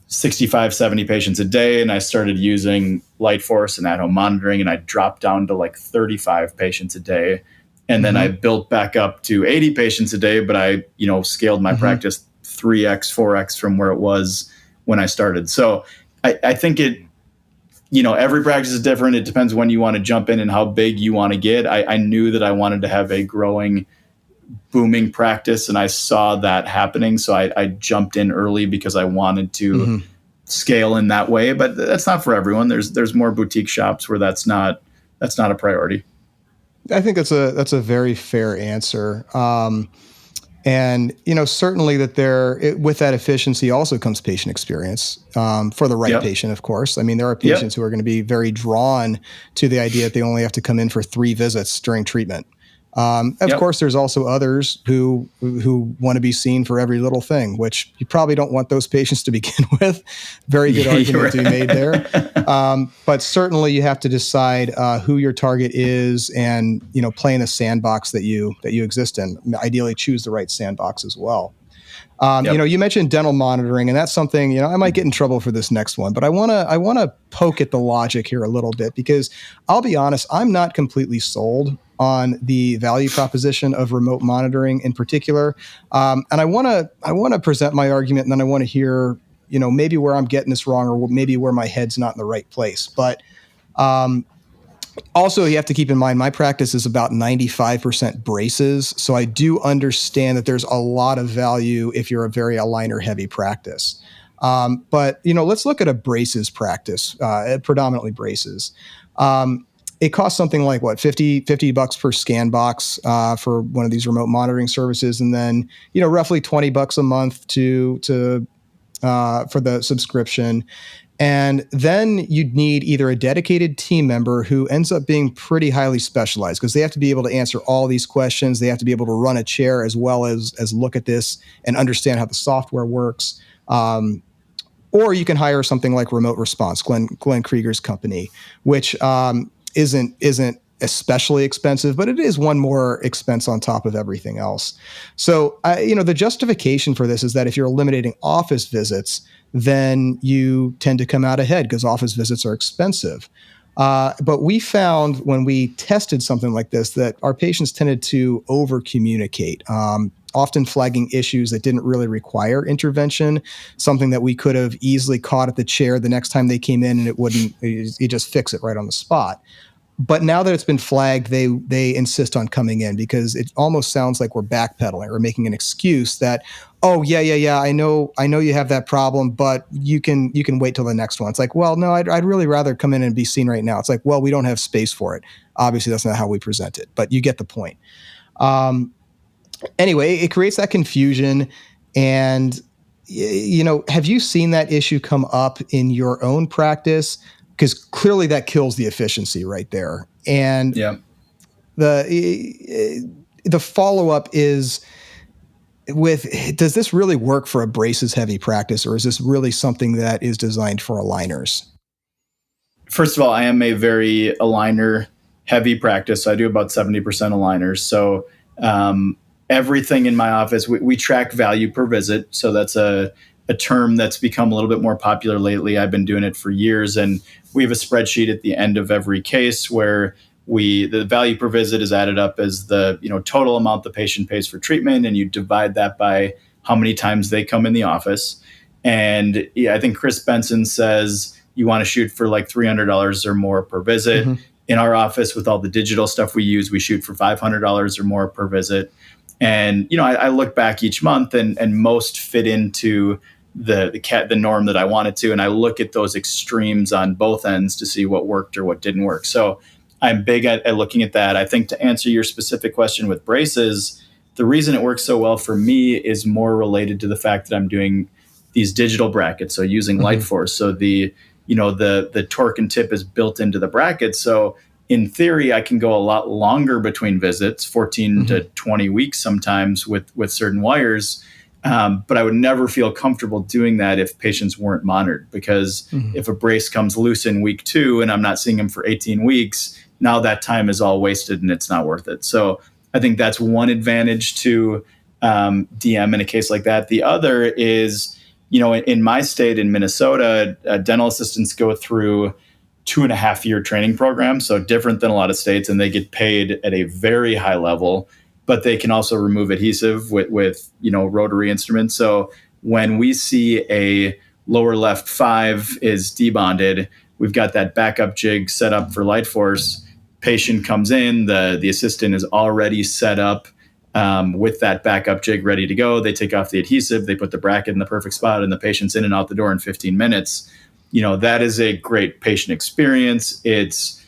S3: 65, 70 patients a day, and I started using Lightforce and at-home monitoring, and I dropped down to like 35 patients a day. And then I built back up to 80 patients a day, but I, scaled my practice 3x, 4x from where it was when I started. So I think every practice is different. It depends when you want to jump in and how big you want to get. I knew that I wanted to have a growing, booming practice, and I saw that happening. So I jumped in early because I wanted to scale in that way. But that's not for everyone. There's more boutique shops where that's not a priority.
S2: I think that's a very fair answer. And, certainly with that efficiency also comes patient experience for the right patient, of course. I mean, there are patients who are going to be very drawn to the idea that they only have to come in for 3 visits during treatment. Of course, there's also others who want to be seen for every little thing, which you probably don't want those patients to begin with. Very good argument to be made there. But certainly you have to decide who your target is and, play in the sandbox that you exist in. Ideally choose the right sandbox as well. You mentioned dental monitoring, and that's something, I might get in trouble for this next one, but I want to poke at the logic here a little bit, because I'll be honest, I'm not completely sold on the value proposition of remote monitoring in particular. And I want to present my argument, and then I want to hear, maybe where I'm getting this wrong, or maybe where my head's not in the right place. But also, you have to keep in mind, my practice is about 95% braces. So I do understand that there's a lot of value if you're a very aligner heavy practice. But, let's look at a braces practice, predominantly braces. It costs something like $50 per scan box for one of these remote monitoring services, and then roughly $20 a month for the subscription. And then you'd need either a dedicated team member who ends up being pretty highly specialized, because they have to be able to answer all these questions. They have to be able to run a chair as well as look at this and understand how the software works. Or you can hire something like Remote Response, Glenn Krieger's company, which isn't especially expensive, but it is one more expense on top of everything else. So, the justification for this is that if you're eliminating office visits, then you tend to come out ahead because office visits are expensive. But we found when we tested something like this that our patients tended to over-communicate, often flagging issues that didn't really require intervention, something that we could have easily caught at the chair the next time they came in, and you just fix it right on the spot. But now that it's been flagged, they insist on coming in, because it almost sounds like we're backpedaling or making an excuse that, oh yeah, I know you have that problem, but you can wait till the next one. It's like, well, no, I'd really rather come in and be seen right now. It's like, well, we don't have space for it. Obviously, that's not how we present it, but you get the point. Anyway, it creates that confusion, and have you seen that issue come up in your own practice? Because clearly that kills the efficiency right there. And the follow-up is does this really work for a braces heavy practice, or is this really something that is designed for aligners?
S3: First of all, I am a very aligner heavy practice. I do about 70% aligners. So everything in my office, we track value per visit. So that's a term that's become a little bit more popular lately. I've been doing it for years, and we have a spreadsheet at the end of every case where the value per visit is added up as the total amount the patient pays for treatment, and you divide that by how many times they come in the office. And I think Chris Benson says you want to shoot for like $300 or more per visit. Mm-hmm. In our office, with all the digital stuff we use, we shoot for $500 or more per visit. And I look back each month, and most fit into the norm that I wanted to. And I look at those extremes on both ends to see what worked or what didn't work. So I'm big at looking at that. I think to answer your specific question with braces, the reason it works so well for me is more related to the fact that I'm doing these digital brackets. So using light force. So the torque and tip is built into the bracket. So in theory, I can go a lot longer between visits, 14 to 20 weeks sometimes with certain wires. But I would never feel comfortable doing that if patients weren't monitored, because if a brace comes loose in week 2 and I'm not seeing them for 18 weeks, now that time is all wasted and it's not worth it. So I think that's one advantage to DM in a case like that. The other is, in my state, in Minnesota, dental assistants go through 2.5-year training program. So different than a lot of states, and they get paid at a very high level. But they can also remove adhesive with rotary instruments. So when we see a lower left 5 is debonded, we've got that backup jig set up for light force. Patient comes in, the assistant is already set up with that backup jig ready to go. They take off the adhesive, they put the bracket in the perfect spot, and the patient's in and out the door in 15 minutes. That is a great patient experience. It's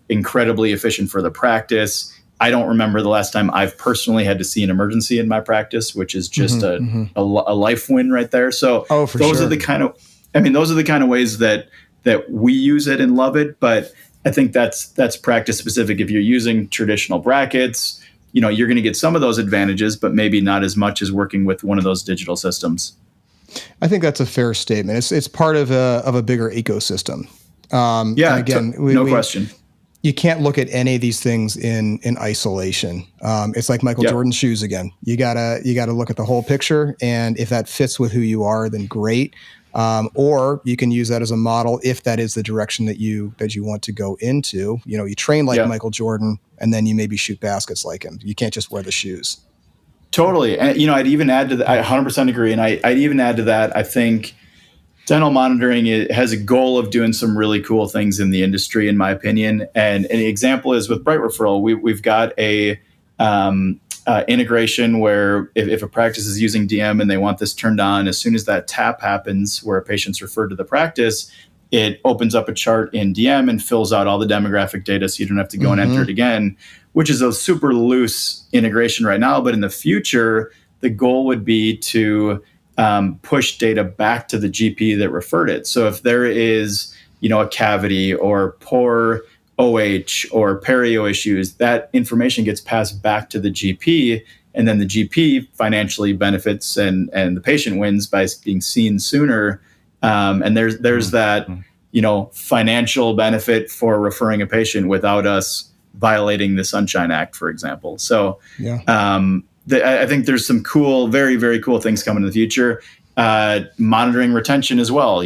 S3: incredibly efficient for the practice. I don't remember the last time I've personally had to see an emergency in my practice, which is just a life win right there. So those are the kind of ways that we use it and love it. But I think that's practice specific. If you're using traditional brackets, you're going to get some of those advantages, but maybe not as much as working with one of those digital systems.
S2: I think that's a fair statement. It's part of a bigger ecosystem.
S3: No question.
S2: You can't look at any of these things in isolation. It's like Michael Jordan's shoes again. You gotta look at the whole picture, and if that fits with who you are, then great. Or you can use that as a model if that is the direction that you want to go into. You train like Michael Jordan, and then you maybe shoot baskets like him. You can't just wear the shoes.
S3: Totally. And, I'd even add to that, I 100% agree. And I'd even add to that, I think dental monitoring has a goal of doing some really cool things in the industry, in my opinion. And an example is with Bright Referral. We've got a integration where if a practice is using DM and they want this turned on, as soon as that tap happens where a patient's referred to the practice, it opens up a chart in DM and fills out all the demographic data so you don't have to go and enter it again, which is a super loose integration right now. But in the future, the goal would be to push data back to the GP that referred it. So if there is, a cavity or poor OH or perio issues, that information gets passed back to the GP, and then the GP financially benefits and the patient wins by being seen sooner. And there's that, financial benefit for referring a patient without us violating the Sunshine Act, for example. So I think there's some cool, very, very cool things coming in the future. Monitoring retention as well.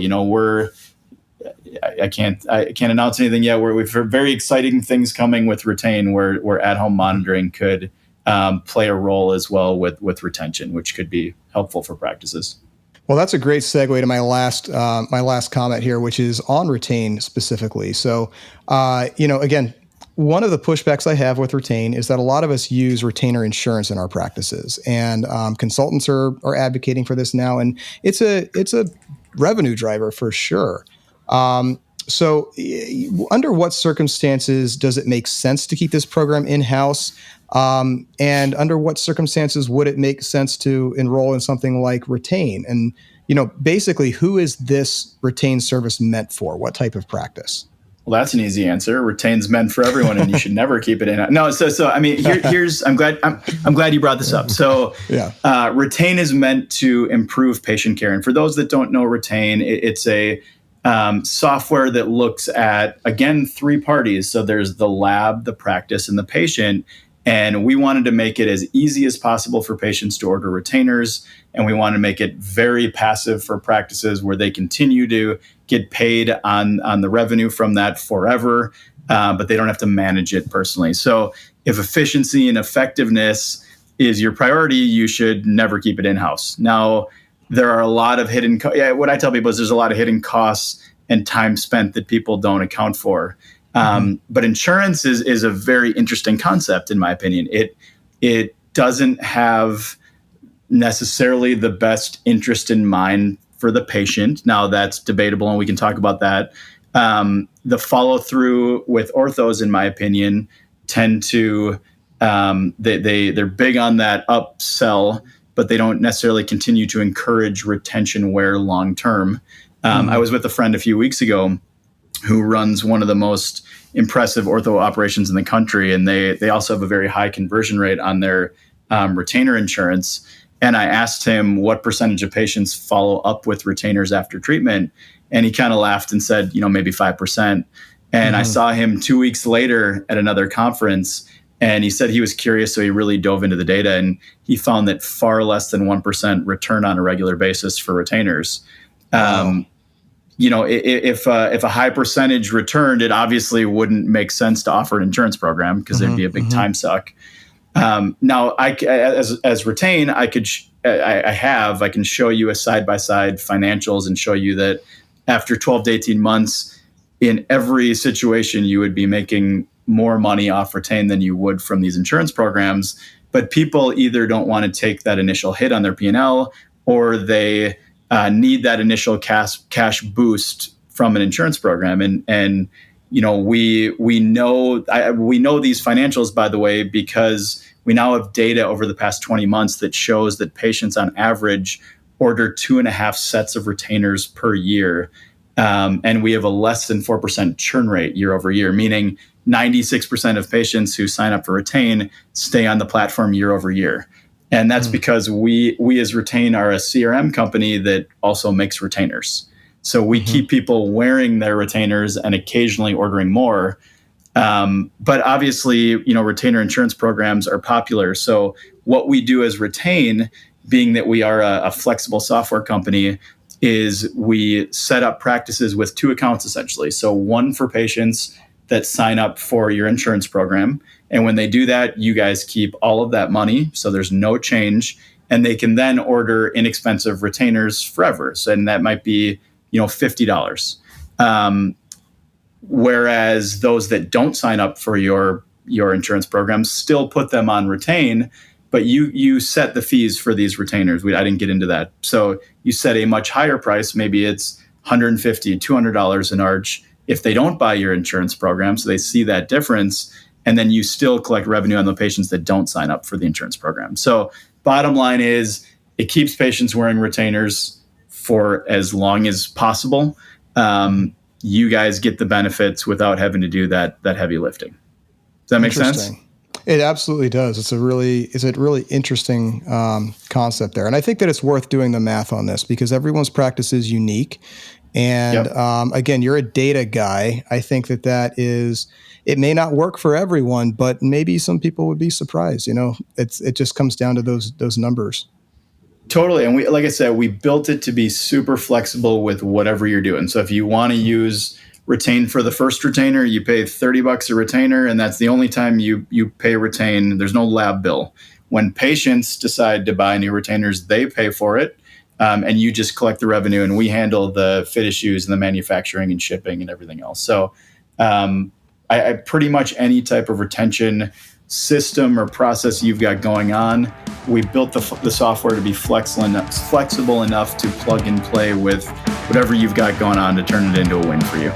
S3: I can't announce anything yet. We've heard very exciting things coming with Retain, where at-home monitoring could play a role as well with retention, which could be helpful for practices.
S2: Well, that's a great segue to my last comment here, which is on Retain specifically. So, again, one of the pushbacks I have with Retain is that a lot of us use retainer insurance in our practices, and consultants are advocating for this now, and it's a revenue driver for sure. So under what circumstances does it make sense to keep this program in-house? And under what circumstances would it make sense to enroll in something like Retain? And, basically, who is this Retain service meant for? What type of practice?
S3: Well, that's an easy answer. Retain's meant for everyone, and you should never keep it in. No, so I mean, here's. I'm glad you brought this up. So, Retain is meant to improve patient care, and for those that don't know Retain, it's a software that looks at, again, three parties. So there's the lab, the practice, and the patient. And we wanted to make it as easy as possible for patients to order retainers. And we want to make it very passive for practices where they continue to get paid on the revenue from that forever, but they don't have to manage it personally. So if efficiency and effectiveness is your priority, you should never keep it in-house. Now, there are a lot of hidden what I tell people is there's a lot of hidden costs and time spent that people don't account for. But insurance is a very interesting concept, in my opinion. It doesn't have necessarily the best interest in mind for the patient. Now, that's debatable, and we can talk about that. The follow through with orthos, in my opinion, tend to they're big on that upsell, but they don't necessarily continue to encourage retention wear long term. I was with a friend a few weeks ago who runs one of the most impressive ortho operations in the country, and they also have a very high conversion rate on their retainer insurance. And I asked him what percentage of patients follow up with retainers after treatment, and he kind of laughed and said, maybe 5%. And I saw him 2 weeks later at another conference, and he said he was curious, so he really dove into the data, and he found that far less than 1% return on a regular basis for retainers. If a high percentage returned, it obviously wouldn't make sense to offer an insurance program because there'd be a big time suck. Now, as Retain, I can show you a side-by-side financials and show you that after 12 to 18 months, in every situation, you would be making more money off Retain than you would from these insurance programs. But people either don't want to take that initial hit on their P&L, or they need that initial cash boost from an insurance program. And we know these financials, by the way, because we now have data over the past 20 months that shows that patients on average order 2.5 sets of retainers per year. And we have a less than 4% churn rate year over year, meaning 96% of patients who sign up for Retain stay on the platform year over year. And that's because we as Retain are a CRM company that also makes retainers. So we keep people wearing their retainers and occasionally ordering more. But obviously, retainer insurance programs are popular. So what we do as Retain, being that we are a flexible software company, is we set up practices with 2 accounts essentially. So one for patients that sign up for your insurance program. And when they do that, you guys keep all of that money. So there's no change. And they can then order inexpensive retainers forever. So, and that might be, $50. Whereas those that don't sign up for your insurance program still put them on Retain, but you set the fees for these retainers. I didn't get into that. So you set a much higher price. Maybe it's $150, $200 an arch if they don't buy your insurance program. So they see that difference. And then you still collect revenue on the patients that don't sign up for the insurance program. So bottom line is it keeps patients wearing retainers for as long as possible. You guys get the benefits without having to do that heavy lifting. Does that make sense?
S2: It absolutely does. It's a really interesting concept there. And I think that it's worth doing the math on this because everyone's practice is unique. And again, you're a data guy. I think that it may not work for everyone, but maybe some people would be surprised. It just comes down to those numbers.
S3: Totally. And like I said, we built it to be super flexible with whatever you're doing. So if you want to use Retain for the first retainer, you pay $30 a retainer, and that's the only time you pay Retain. There's no lab bill. When patients decide to buy new retainers, they pay for it, and you just collect the revenue, and we handle the fit issues and the manufacturing and shipping and everything else. So I pretty much any type of retention system or process you've got going on, we built the software to be flexible enough to plug and play with whatever you've got going on to turn it into a win for you.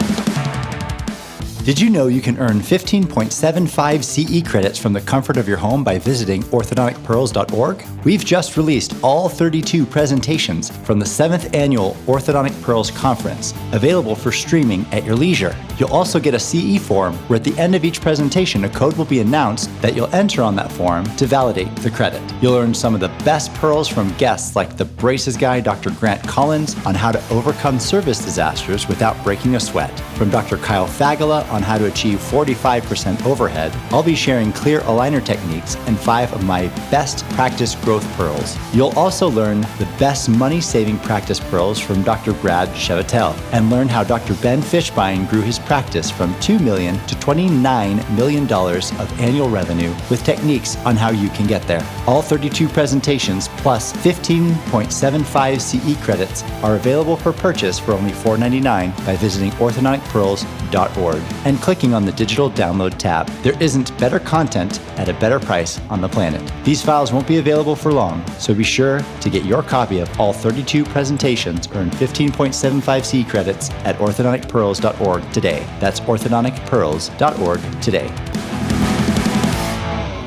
S1: Did you know you can earn 15.75 CE credits from the comfort of your home by visiting orthodonticpearls.org? We've just released all 32 presentations from the 7th Annual Orthodontic Pearls Conference, available for streaming at your leisure. You'll also get a CE form where at the end of each presentation, a code will be announced that you'll enter on that form to validate the credit. You'll learn some of the best pearls from guests like the braces guy, Dr. Grant Collins, on how to overcome service disasters without breaking a sweat. From Dr. Kyle Fagala on how to achieve 45% overhead, I'll be sharing clear aligner techniques and 5 of my best practice growth pearls. You'll also learn the best money-saving practice pearls from Dr. Brad Chevatel and learn how Dr. Ben Fishbein grew his practice from $2 million to $29 million of annual revenue with techniques on how you can get there. All 32 presentations plus 15.75 CE credits are available for purchase for only $4.99 by visiting orthodonticpearls.org and clicking on the digital download tab. There isn't better content at a better price on the planet. These files won't be available for long, so be sure to get your copy of all 32 presentations, earn 15.75 CE credits at orthodonticpearls.org today. That's orthodonticpearls.org today.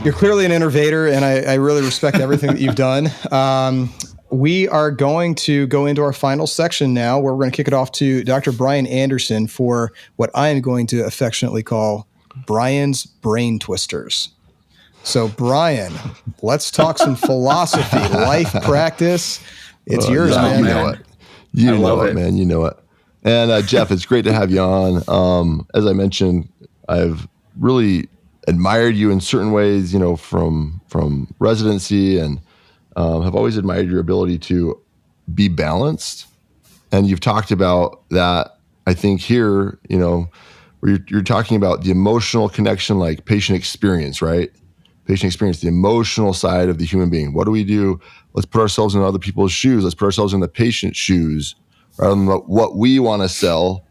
S2: You're clearly an innovator, and I really respect everything that you've done. We are going to go into our final section now, where we're going to kick it off to Dr. Brian Anderson for what I am going to affectionately call Brian's Brain Twisters. So, Brian, let's talk some philosophy, life practice. It's yours, man.
S4: You know it. You know it, man. You know it. And Geoff, it's great to have you on. As I mentioned, I've really admired you in certain ways, from residency, and have always admired your ability to be balanced. And you've talked about that, I think here, where you're talking about the emotional connection, like patient experience, right? Patient experience, the emotional side of the human being. What do we do? Let's put ourselves in other people's shoes. Let's put ourselves in the patient's shoes. Rather than what we want to sell,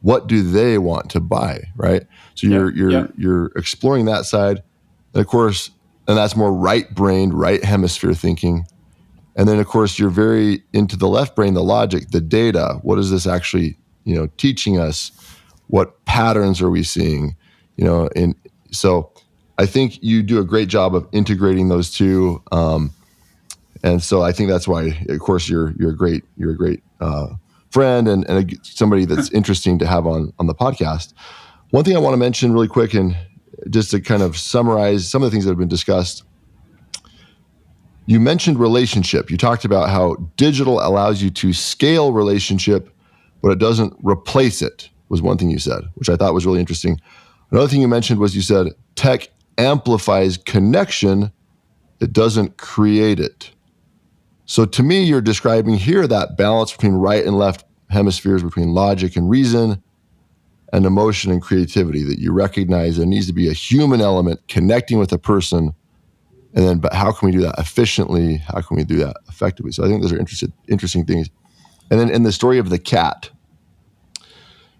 S4: what do they want to buy, right? So you're exploring that side. And of course, and that's more right-brained, right hemisphere thinking. And then, of course, you're very into the left brain, the logic, the data. What is this actually, teaching us? What patterns are we seeing? So I think you do a great job of integrating those two. And so I think that's why, of course, you're a great friend and somebody that's interesting to have on the podcast. One thing I want to mention really quick, and just to kind of summarize some of the things that have been discussed. You mentioned relationship. You talked about how digital allows you to scale relationship, but it doesn't replace it, was one thing you said, which I thought was really interesting. Another thing you mentioned was you said tech amplifies connection, it doesn't create it. So to me, you're describing here that balance between right and left hemispheres, between logic and reason, and emotion and creativity, that you recognize there needs to be a human element connecting with a person. And then, but how can we do that efficiently? How can we do that effectively? So I think those are interesting things. And then in the story of the cat,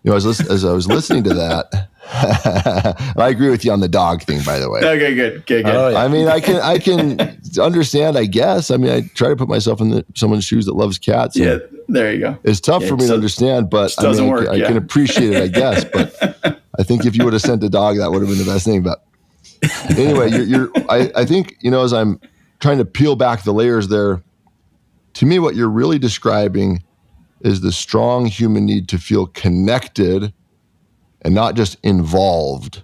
S4: as I was listening to that, and I agree with you on the dog thing, by the way.
S3: Okay, good.
S5: Oh, yeah.
S4: I mean, I can understand, I guess. I mean, I try to put myself in someone's shoes that loves cats.
S3: Yeah, there you go.
S4: It's tough for me to understand, but
S3: I
S4: can appreciate it, I guess. But I think if you would have sent a dog, that would have been the best thing. But anyway, I think, as I'm trying to peel back the layers there, to me, what you're really describing is the strong human need to feel connected and not just involved.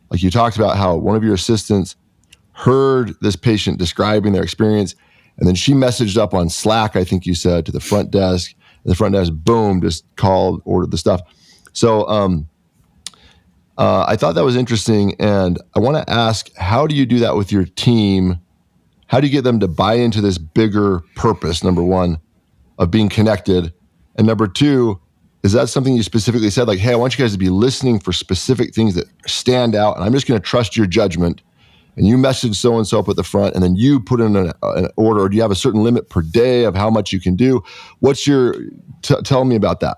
S4: Like you talked about how one of your assistants heard this patient describing their experience, and then she messaged up on Slack, I think you said, to the front desk. And the front desk, boom, just called, ordered the stuff. So I thought that was interesting, and I want to ask, how do you do that with your team? How do you get them to buy into this bigger purpose, number one, of being connected? And number two, is that something you specifically said, like, hey, I want you guys to be listening for specific things that stand out, and I'm just going to trust your judgment, and you message so-and-so up at the front, and then you put in an order, or do you have a certain limit per day of how much you can do? Tell me about that.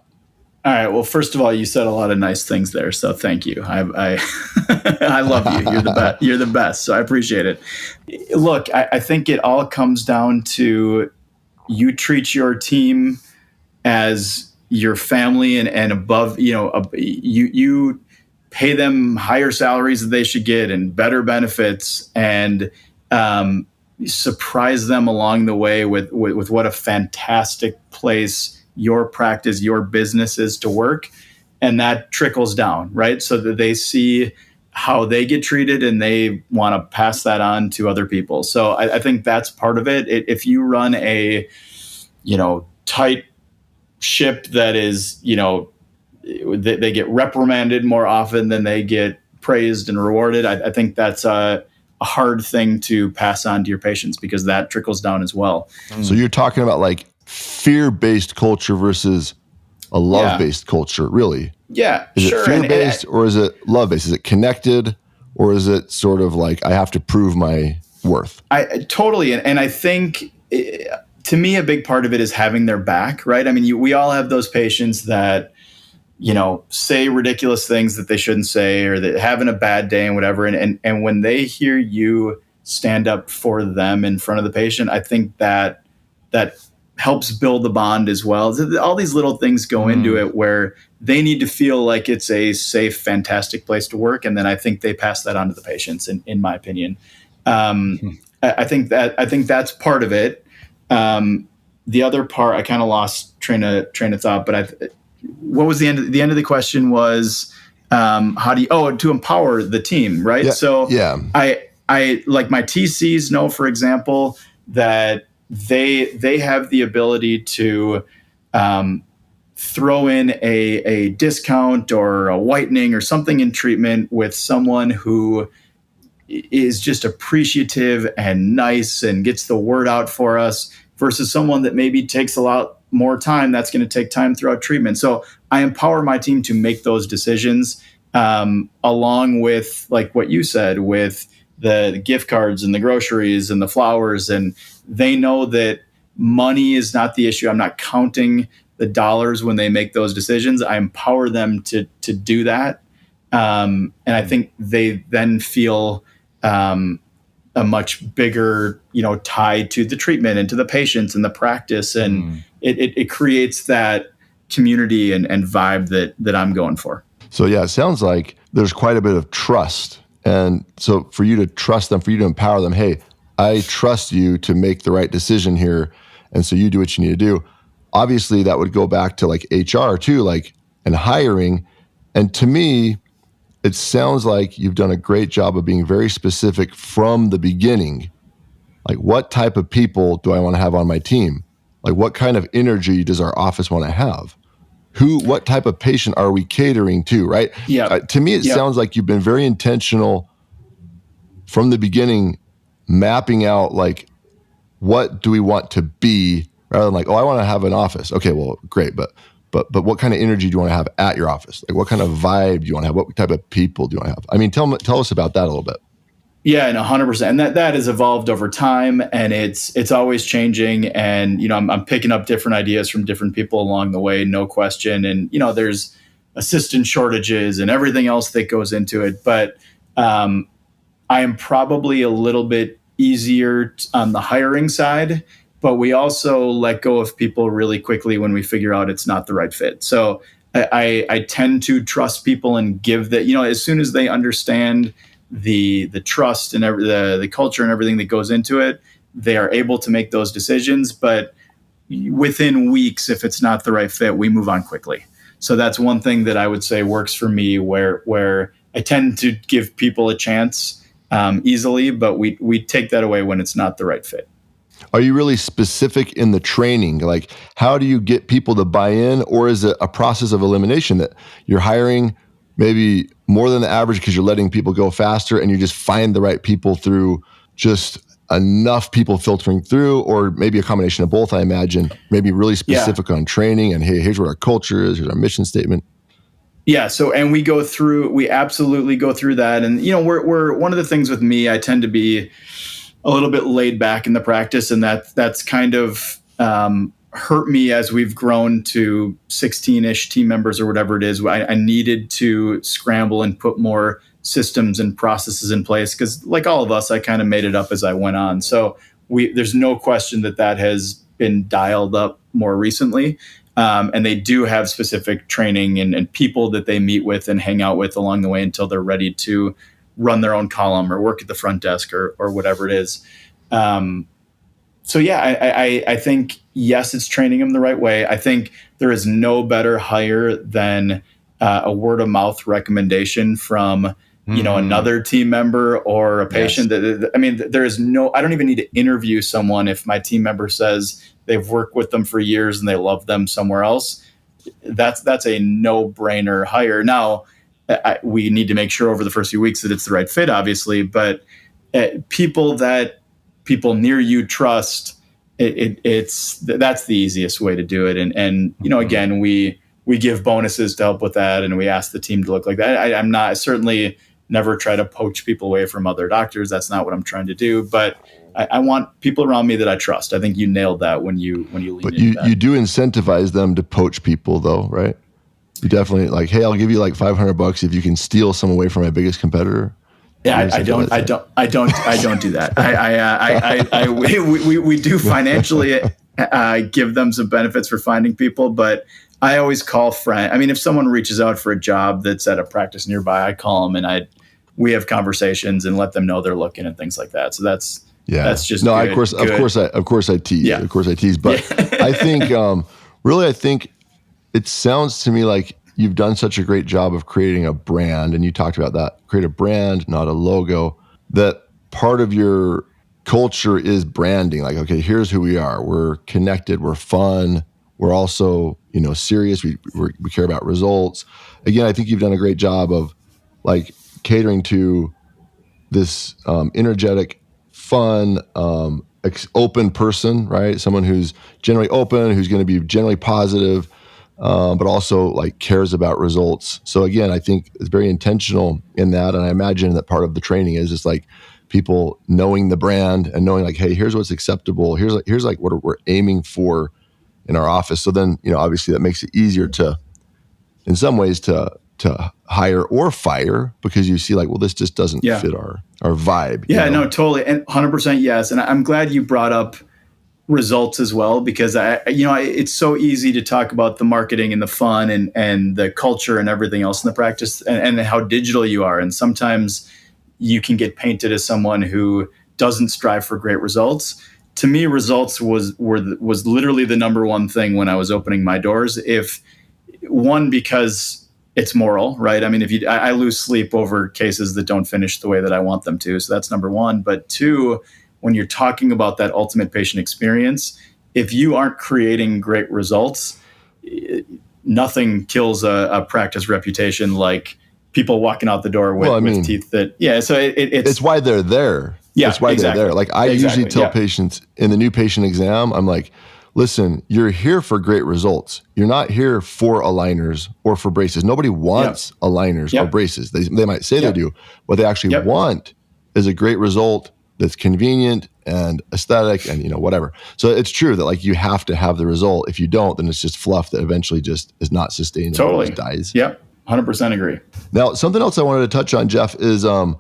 S3: All right. Well, first of all, you said a lot of nice things there, so thank you. I love you. You're the best. You're the best. So I appreciate it. Look, I think it all comes down to you treat your team as your family and above. You pay them higher salaries that they should get and better benefits, and surprise them along the way with what a fantastic place your practice, your business is to work. And that trickles down, right? So that they see how they get treated and they want to pass that on to other people. So I think that's part of it. If you run a, tight ship that is, they get reprimanded more often than they get praised and rewarded, I think that's a hard thing to pass on to your patients, because that trickles down as well.
S4: So you're talking about like fear-based culture versus a love-based culture, really?
S3: Yeah,
S4: is
S3: sure.
S4: Is it fear-based or is it love-based? Is it connected, or is it sort of like I have to prove my worth?
S3: I totally, and I think to me a big part of it is having their back, right? I mean, we all have those patients that say ridiculous things that they shouldn't say, or that having a bad day and whatever, and when they hear you stand up for them in front of the patient, I think that helps build the bond as well. All these little things go into it where they need to feel like it's a safe, fantastic place to work. And then I think they pass that on to the patients, in my opinion. I think that's part of it. The other part, I kind of lost train of thought, but what was the end of the question was, how do you, to empower the team, right?
S4: Yeah,
S3: so
S4: yeah.
S3: I like my TCs know, for example, that they have the ability to throw in a discount or a whitening or something in treatment with someone who is just appreciative and nice and gets the word out for us, versus someone that maybe takes a lot more time. That's going to take time throughout treatment. So I empower my team to make those decisions, along with, like what you said, with the gift cards and the groceries and the flowers. And they know that money is not the issue. I'm not counting the dollars when they make those decisions. I empower them to do that. And I think they then feel a much bigger, tie to the treatment and to the patients and the practice. And it creates that community and vibe that I'm going for.
S4: So yeah, it sounds like there's quite a bit of trust. And so for you to trust them, for you to empower them, hey, I trust you to make the right decision here. And so you do what you need to do. Obviously that would go back to like HR too, like, and hiring. And to me, it sounds like you've done a great job of being very specific from the beginning. Like, what type of people do I want to have on my team? Like, what kind of energy does our office want to have? What type of patient are we catering to, right?
S3: Yeah.
S4: To me, it sounds like you've been very intentional from the beginning, mapping out like, what do we want to be, rather than like, oh, I want to have an office. Okay, well, great, but what kind of energy do you want to have at your office? Like, what kind of vibe do you want to have? What type of people do you want to have? I mean, tell us about that a little bit.
S3: Yeah, and 100%. And that has evolved over time, and it's always changing. And, I'm picking up different ideas from different people along the way, no question. And, there's assistant shortages and everything else that goes into it. But I am probably a little bit easier on the hiring side, but we also let go of people really quickly when we figure out it's not the right fit. So I tend to trust people and give that, as soon as they understand the trust and the culture and everything that goes into it, they are able to make those decisions. But within weeks, if it's not the right fit, we move on quickly. So that's one thing that I would say works for me, where I tend to give people a chance easily, but we take that away when it's not the right fit.
S4: Are you really specific in the training? Like, how do you get people to buy in? Or is it a process of elimination that you're hiring maybe more than the average because you're letting people go faster and you just find the right people through just enough people filtering through, or maybe a combination of both, I imagine, maybe really specific on training and, hey, here's what our culture is, here's our mission statement.
S3: Yeah. So, and we absolutely go through that. And, we're one of the things with me, I tend to be a little bit laid back in the practice, and that's kind of hurt me as we've grown to 16-ish team members or whatever it is. I needed to scramble and put more systems and processes in place because, like all of us, I kind of made it up as I went on. So there's no question that has been dialed up more recently. And they do have specific training and people that they meet with and hang out with along the way until they're ready to run their own column or work at the front desk or whatever it is. So yeah, I think, yes, it's training them the right way. I think there is no better hire than a word of mouth recommendation from, another team member or a patient. Yes. There is I don't even need to interview someone if my team member says they've worked with them for years and they love them somewhere else. That's a no-brainer hire. Now, we need to make sure over the first few weeks that it's the right fit, obviously, but people near you trust, that's the easiest way to do it. And again, we give bonuses to help with that, and we ask the team to look like that. I certainly never try to poach people away from other doctors. That's not what I'm trying to do, but I want people around me that I trust. I think you nailed that when you lean
S4: but
S3: into that.
S4: You do incentivize them to poach people though, right? You definitely like, hey, I'll give you like $500 if you can steal some away from my biggest competitor.
S3: Yeah, I don't do that. We do financially give them some benefits for finding people, but I always call friends. If someone reaches out for a job that's at a practice nearby, I call them and we have conversations and let them know they're looking and things like that. So that's just
S4: no.
S3: Good,
S4: of course I tease.
S3: Yeah.
S4: Of course I tease. But I think I think it sounds to me like you've done such a great job of creating a brand, and you talked about that. Create a brand, not a logo. That part of your culture is branding. Like, okay, here's who we are. We're connected. We're fun. We're also, serious. We care about results. Again, I think you've done a great job of like catering to this energetic, fun, open person, right? Someone who's generally open, who's going to be generally positive, but also like cares about results. So again, I think it's very intentional in that. And I imagine that part of the training is just like people knowing the brand and knowing like, hey, here's what's acceptable. Here's like what we're aiming for in our office. So then, obviously that makes it easier to, in some ways, to hire or fire, because you see like, well, this just doesn't fit our vibe.
S3: Yeah, no, totally. And 100% yes. And I'm glad you brought up results as well, because it's so easy to talk about the marketing and the fun and the culture and everything else in the practice and how digital you are. And sometimes you can get painted as someone who doesn't strive for great results. To me, results was literally the number one thing when I was opening my doors. Because it's moral, right? I mean, I lose sleep over cases that don't finish the way that I want them to. So that's number one. But two, when you're talking about that ultimate patient experience, if you aren't creating great results, nothing kills a practice reputation like people walking out the door with teeth that, so it's why
S4: they're there.
S3: Yeah,
S4: it's why they're there. Like I usually tell patients in the new patient exam, I'm like, listen, you're here for great results. You're not here for aligners or for braces. Nobody wants aligners or braces. They might say they do. What they actually want is a great result that's convenient and aesthetic and, whatever. So it's true that like you have to have the result. Of don't, then it's just fluff that eventually just is not sustainable.
S3: Totally.
S4: Just dies.
S3: Yep. 100% agree.
S4: Now, something else I wanted to touch on, Geoff, is, of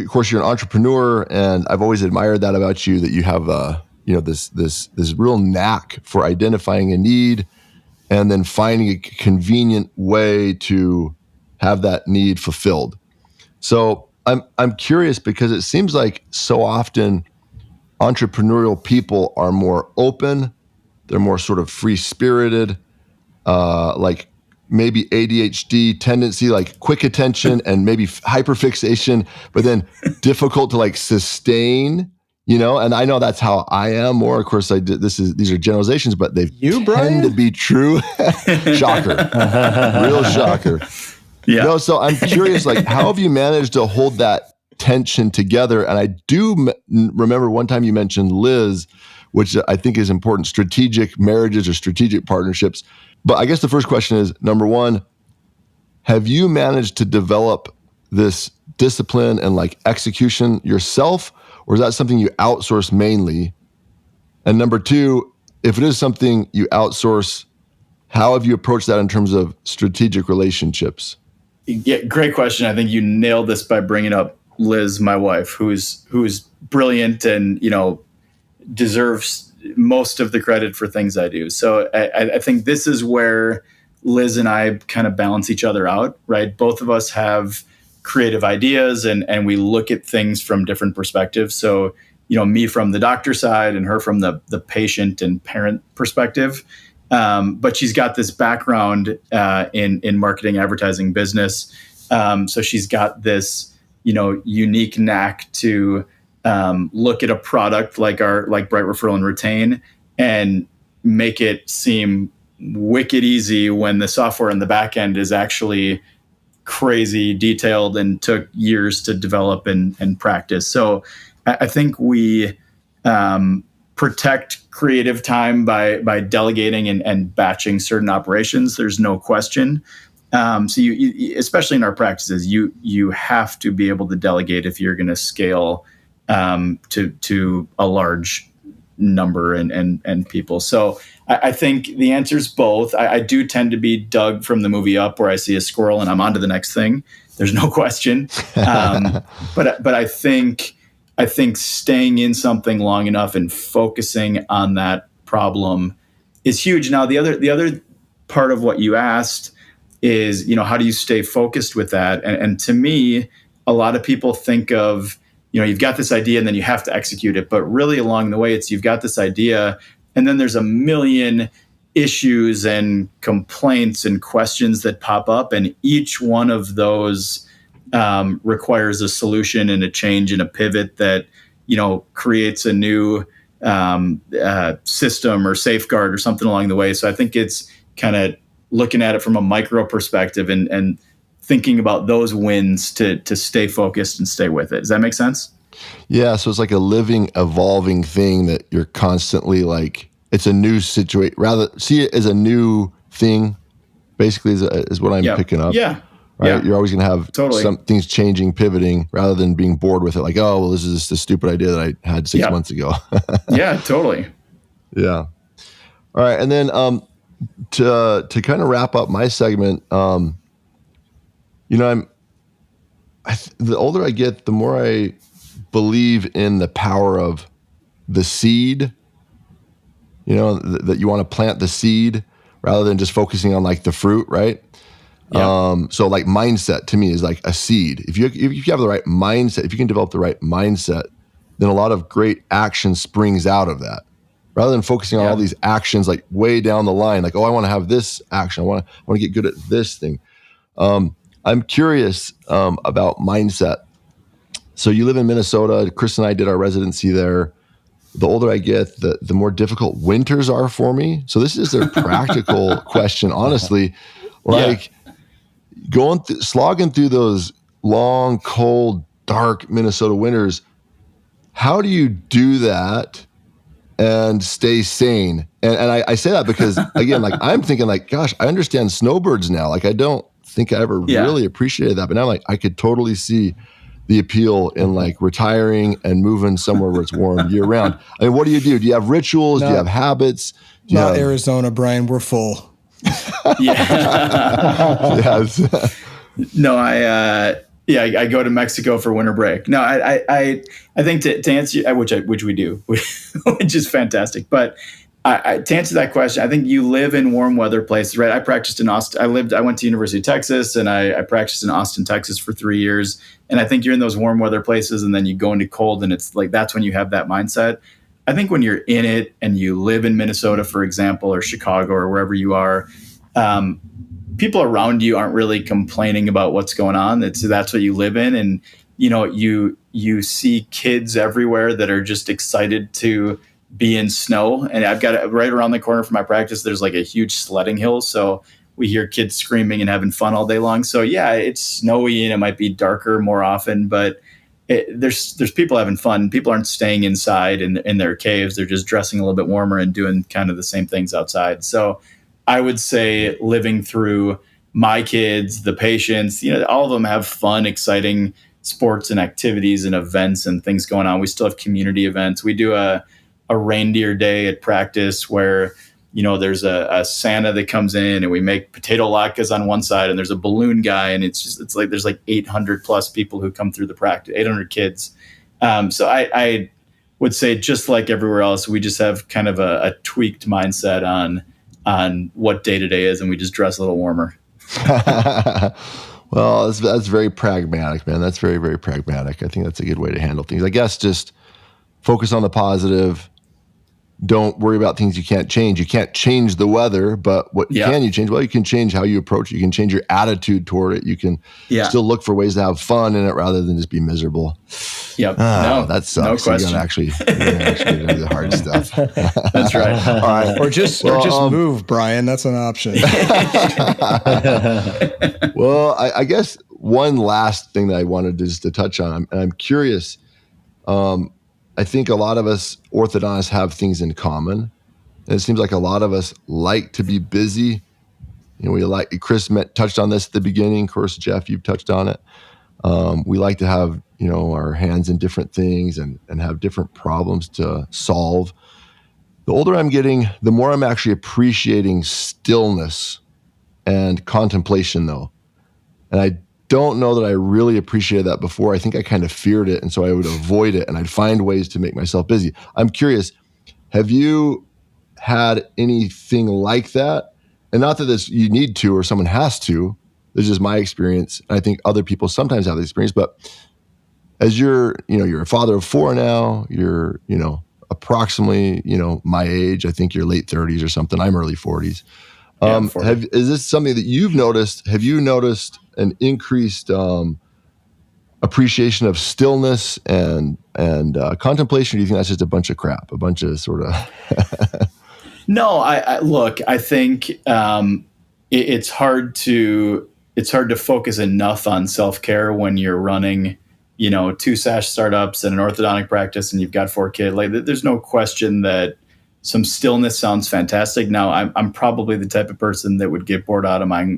S4: course, you're an entrepreneur, and I've always admired that about you, that you have, this real knack for identifying a need and then finding a convenient way to have that need fulfilled. So I'm curious, because it seems like so often entrepreneurial people are more open, they're more sort of free-spirited, like maybe ADHD tendency, like quick attention and maybe hyperfixation, but then difficult to like sustain, and I know that's how I am more. Of course, these are generalizations, but they tend to be true. Shocker. Real shocker.
S3: Yeah.
S4: No, so I'm curious, like, how have you managed to hold that tension together? And I do remember one time you mentioned Liz, which I think is important, strategic marriages or strategic partnerships. But I guess the first question is, number one, have you managed to develop this discipline and like execution yourself, or is that something you outsource mainly? And number two, if it is something you outsource, how have you approached that in terms of strategic relationships?
S3: Yeah, great question. I think you nailed this by bringing up Liz, my wife, who's brilliant and, deserves most of the credit for things I do. So I think this is where Liz and I kind of balance each other out, right? Both of us have creative ideas and we look at things from different perspectives. So, me from the doctor side and her from the patient and parent perspective. But she's got this background in marketing, advertising, business. So she's got this, unique knack to look at a product like Bright Referral and Retain and make it seem wicked easy when the software in the back end is actually crazy detailed and took years to develop and practice. So I think we protect creative time by delegating and batching certain operations. There's no question. So you especially in our practices, you have to be able to delegate if you're going to scale to a large number and people. So I think the answer is both. I do tend to be Doug from the movie Up, where I see a squirrel and I'm on to the next thing. There's no question. But I think staying in something long enough and focusing on that problem is huge. Now, the other part of what you asked is, how do you stay focused with that? And to me, a lot of people think of, you've got this idea and then you have to execute it. But really along the way, it's you've got this idea and then there's a million issues and complaints and questions that pop up. And each one of those requires a solution and a change and a pivot that, creates a new system or safeguard or something along the way. So I think it's kind of looking at it from a micro perspective and thinking about those wins to stay focused and stay with it. Does that make sense?
S4: Yeah. So it's like a living, evolving thing that you're constantly like, it's a new situation. Rather see it as a new thing, basically is what I'm picking up.
S3: Yeah.
S4: Right.
S3: Yeah.
S4: You're always going to have some things changing, pivoting, rather than being bored with it. Like, oh, well, this is just a stupid idea that I had 6 months ago.
S3: Yeah, totally.
S4: Yeah. All right. And then, to kind of wrap up my segment, the older I get, the more I believe in the power of the seed, that you want to plant the seed rather than just focusing on like the fruit, right? Yeah. So like mindset to me is like a seed. If you have the right mindset, if you can develop the right mindset, then a lot of great action springs out of that. Rather than focusing on all these actions like way down the line, like, oh, I want to have this action. I want to get good at this thing. I'm curious about mindset. So you live in Minnesota. Chris and I did our residency there. The older I get, the more difficult winters are for me. So this is a practical question, honestly. Like slogging through those long, cold, dark Minnesota winters, how do you do that and stay sane? And I say that because, again, like I'm thinking like, gosh, I understand snowbirds now. Like I don't think I ever really appreciated that. But now like I could totally see the appeal in like retiring and moving somewhere where it's warm year round. I mean, what do you do? Do you have rituals? Do you have habits?
S2: Not Arizona, Brian. We're full.
S4: Yes.
S3: No, I go to Mexico for winter break. No, I think to answer which we do, which is fantastic. But to answer that question, I think you live in warm weather places, right? I practiced in Austin. I went to University of Texas, and I practiced in Austin, Texas for 3 years. And I think you're in those warm weather places, and then you go into cold, and it's like that's when you have that mindset. I think when you're in it and you live in Minnesota, for example, or Chicago or wherever you are, people around you aren't really complaining about what's going on. That's what you live in, and you see kids everywhere that are just excited to be in snow. And I've got right around the corner from my practice, there's like a huge sledding hill. So we hear kids screaming and having fun all day long. So yeah, it's snowy and it might be darker more often, but there's people having fun. People aren't staying inside in their caves. They're just dressing a little bit warmer and doing kind of the same things outside. So I would say living through my kids, the patients, all of them have fun, exciting sports and activities and events and things going on. We still have community events. We do a reindeer day at practice where, there's a Santa that comes in and we make potato latkes on one side and there's a balloon guy. And it's like, there's like 800 plus people who come through the practice, 800 kids. So I would say just like everywhere else, we just have kind of a tweaked mindset on what day to day is. And we just dress a little warmer.
S4: Well, that's very pragmatic, man. That's very, very pragmatic. I think that's a good way to handle things. I guess just focus on the positive. Don't worry about things you can't change. You can't change the weather, but what can you change? Well, you can change how you approach it. You can change your attitude toward it. You can still look for ways to have fun in it rather than just be miserable.
S3: Yep.
S4: No, that sucks.
S3: No question.
S4: You're gonna actually get into the hard stuff.
S3: That's right.
S4: All right.
S2: Or just move, Brian. That's an option.
S4: Well, I guess one last thing that I wanted just to touch on, and I'm curious. I think a lot of us orthodontists have things in common. And it seems like a lot of us like to be busy. We like, Chris touched on this at the beginning. Of course, Geoff, you've touched on it. We like to have, our hands in different things and have different problems to solve. The older I'm getting, the more I'm actually appreciating stillness and contemplation, though. And I don't know that I really appreciated that before. I think I kind of feared it, and so I would avoid it, and I'd find ways to make myself busy. I'm curious, have you had anything like that? And not that you need to or someone has to. This is just my experience. I think other people sometimes have this experience, but as you're a father of 4 now, you're, approximately, my age. I think you're late 30s or something. I'm early 40s. Is this something that you've noticed? Have you noticed an increased appreciation of stillness and contemplation? Or do you think that's just a bunch of crap, a bunch of sort of?
S3: No, I think it's hard to focus enough on self-care when you're running, 2 SASH startups and an orthodontic practice, and you've got 4 kids. Like, there's no question that some stillness sounds fantastic. Now, I'm probably the type of person that would get bored out of my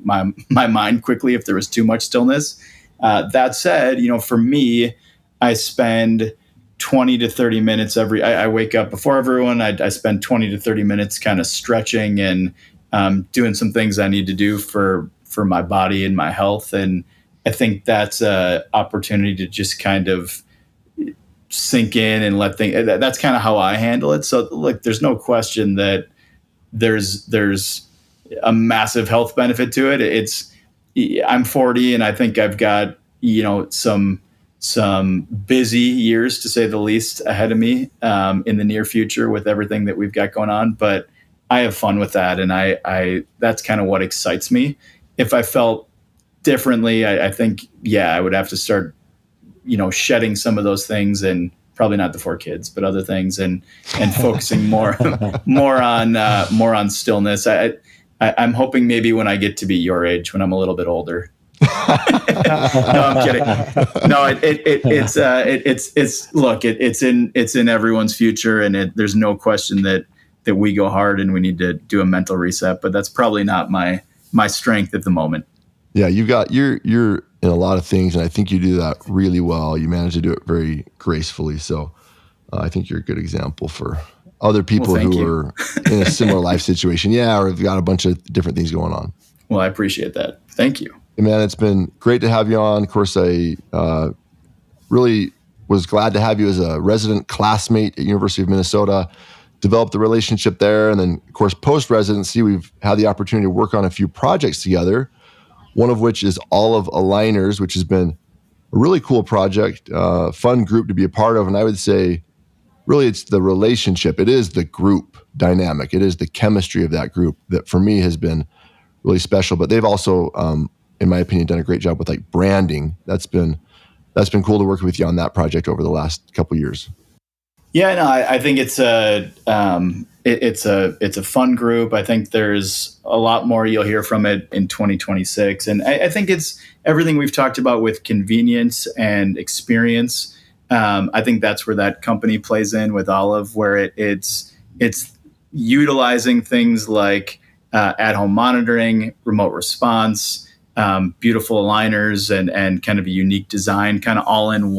S3: mind quickly if there was too much stillness. That said, for me, I spend 20 to 30 minutes I wake up before everyone. I spend 20 to 30 minutes kind of stretching and doing some things I need to do for my body and my health. And I think that's an opportunity to just kind of sink in and let things, that's kind of how I handle it. So like, there's no question that there's a massive health benefit to it. I'm 40 and I think I've got, some busy years, to say the least, ahead of me in the near future with everything that we've got going on. But I have fun with that. And I that's kind of what excites me. If I felt differently, I think, I would have to start, shedding some of those things, and probably not the 4 kids, but other things, and focusing more on stillness. I'm hoping maybe when I get to be your age, when I'm a little bit older. No, I'm kidding. No, it's in everyone's future, and there's no question that we go hard and we need to do a mental reset. But that's probably not my strength at the moment.
S4: Yeah, you're in a lot of things, and I think you do that really well. You manage to do it very gracefully. So I think you're a good example for other people who are in a similar life situation. Yeah, or have got a bunch of different things going on.
S3: Well, I appreciate that. Thank you.
S4: Hey, man, it's been great to have you on. Of course, I really was glad to have you as a resident classmate at University of Minnesota, developed the relationship there. And then, of course, post-residency, we've had the opportunity to work on a few projects together, one of which is Olive Aligners, which has been a really cool project, fun group to be a part of. And I would say, really, it's the relationship. It is the group dynamic. It is the chemistry of that group that, for me, has been really special. But they've also, in my opinion, done a great job with like branding. That's been cool to work with you on that project over the last couple of years.
S3: Yeah, no, I think it's a fun group. I think there's a lot more you'll hear from it in 2026, and I think it's everything we've talked about with convenience and experience. I think that's where that company plays in with Olive, where it's utilizing things like at-home monitoring, remote response, beautiful aligners, and kind of a unique design, kind of all in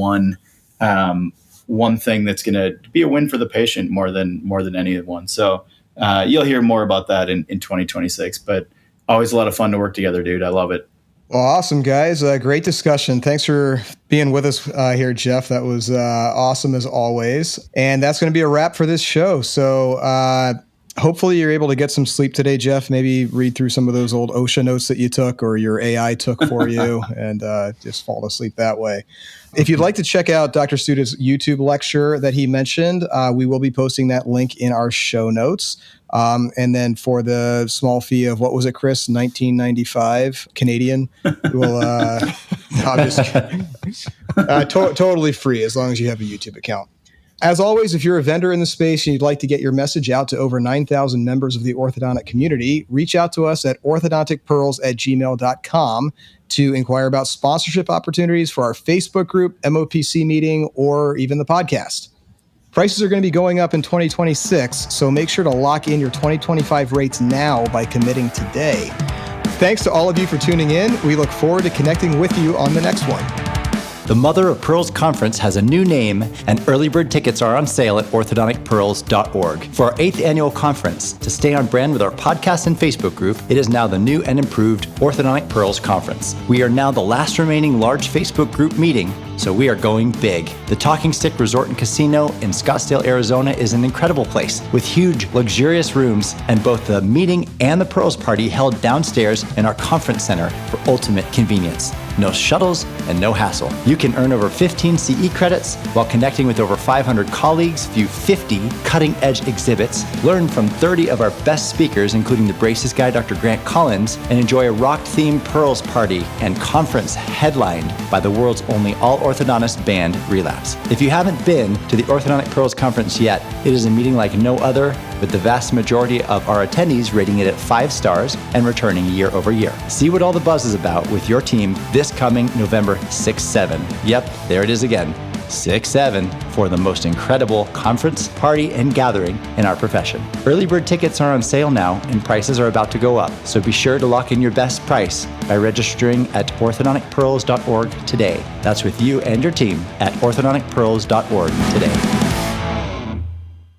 S3: one thing that's going to be a win for the patient more than any one. So you'll hear more about that in 2026. But always a lot of fun to work together, dude. I love it.
S2: Well, awesome, guys. Great discussion. Thanks for being with us here, Geoff. That was awesome as always. And that's going to be a wrap for this show. So hopefully you're able to get some sleep today, Geoff. Maybe read through some of those old OSHA notes that you took or your AI took for you and just fall asleep that way. If you'd like to check out Dr. Sudit's YouTube lecture that he mentioned, we will be posting that link in our show notes. And then for the small fee of, what was it, Chris? $19.95 Canadian. We'll, I'm just kidding. Totally free as long as you have a YouTube account. As always, if you're a vendor in the space and you'd like to get your message out to over 9,000 members of the orthodontic community, reach out to us at orthodonticpearls@gmail.com to inquire about sponsorship opportunities for our Facebook group, MOPC meeting, or even the podcast. Prices are going to be going up in 2026, so make sure to lock in your 2025 rates now by committing today. Thanks to all of you for tuning in. We look forward to connecting with you on the next one.
S5: The Mother of Pearls Conference has a new name, and early bird tickets are on sale at orthodonticpearls.org. For our 8th annual conference, to stay on brand with our podcast and Facebook group, it is now the new and improved Orthodontic Pearls Conference. We are now the last remaining large Facebook group meeting, so we are going big. The Talking Stick Resort and Casino in Scottsdale, Arizona is an incredible place with huge, luxurious rooms, and both the meeting and the Pearls Party held downstairs in our conference center for ultimate convenience. No shuttles and no hassle. You can earn over 15 CE credits while connecting with over 500 colleagues, view 50 cutting-edge exhibits, learn from 30 of our best speakers, including the braces guy, Dr. Grant Collins, and enjoy a rock-themed Pearls Party and conference headlined by the world's only all-orthodontist band, RELAPSE. If you haven't been to the Orthodontic Pearls Conference yet, it is a meeting like no other, with the vast majority of our attendees rating it at 5 stars and returning year over year. See what all the buzz is about with your team this coming November 6-7. Yep, there it is again. 6-7 for the most incredible conference, party, and gathering in our profession. Early bird tickets are on sale now, and prices are about to go up. So be sure to lock in your best price by registering at orthodonticpearls.org today. That's with you and your team at orthodonticpearls.org today.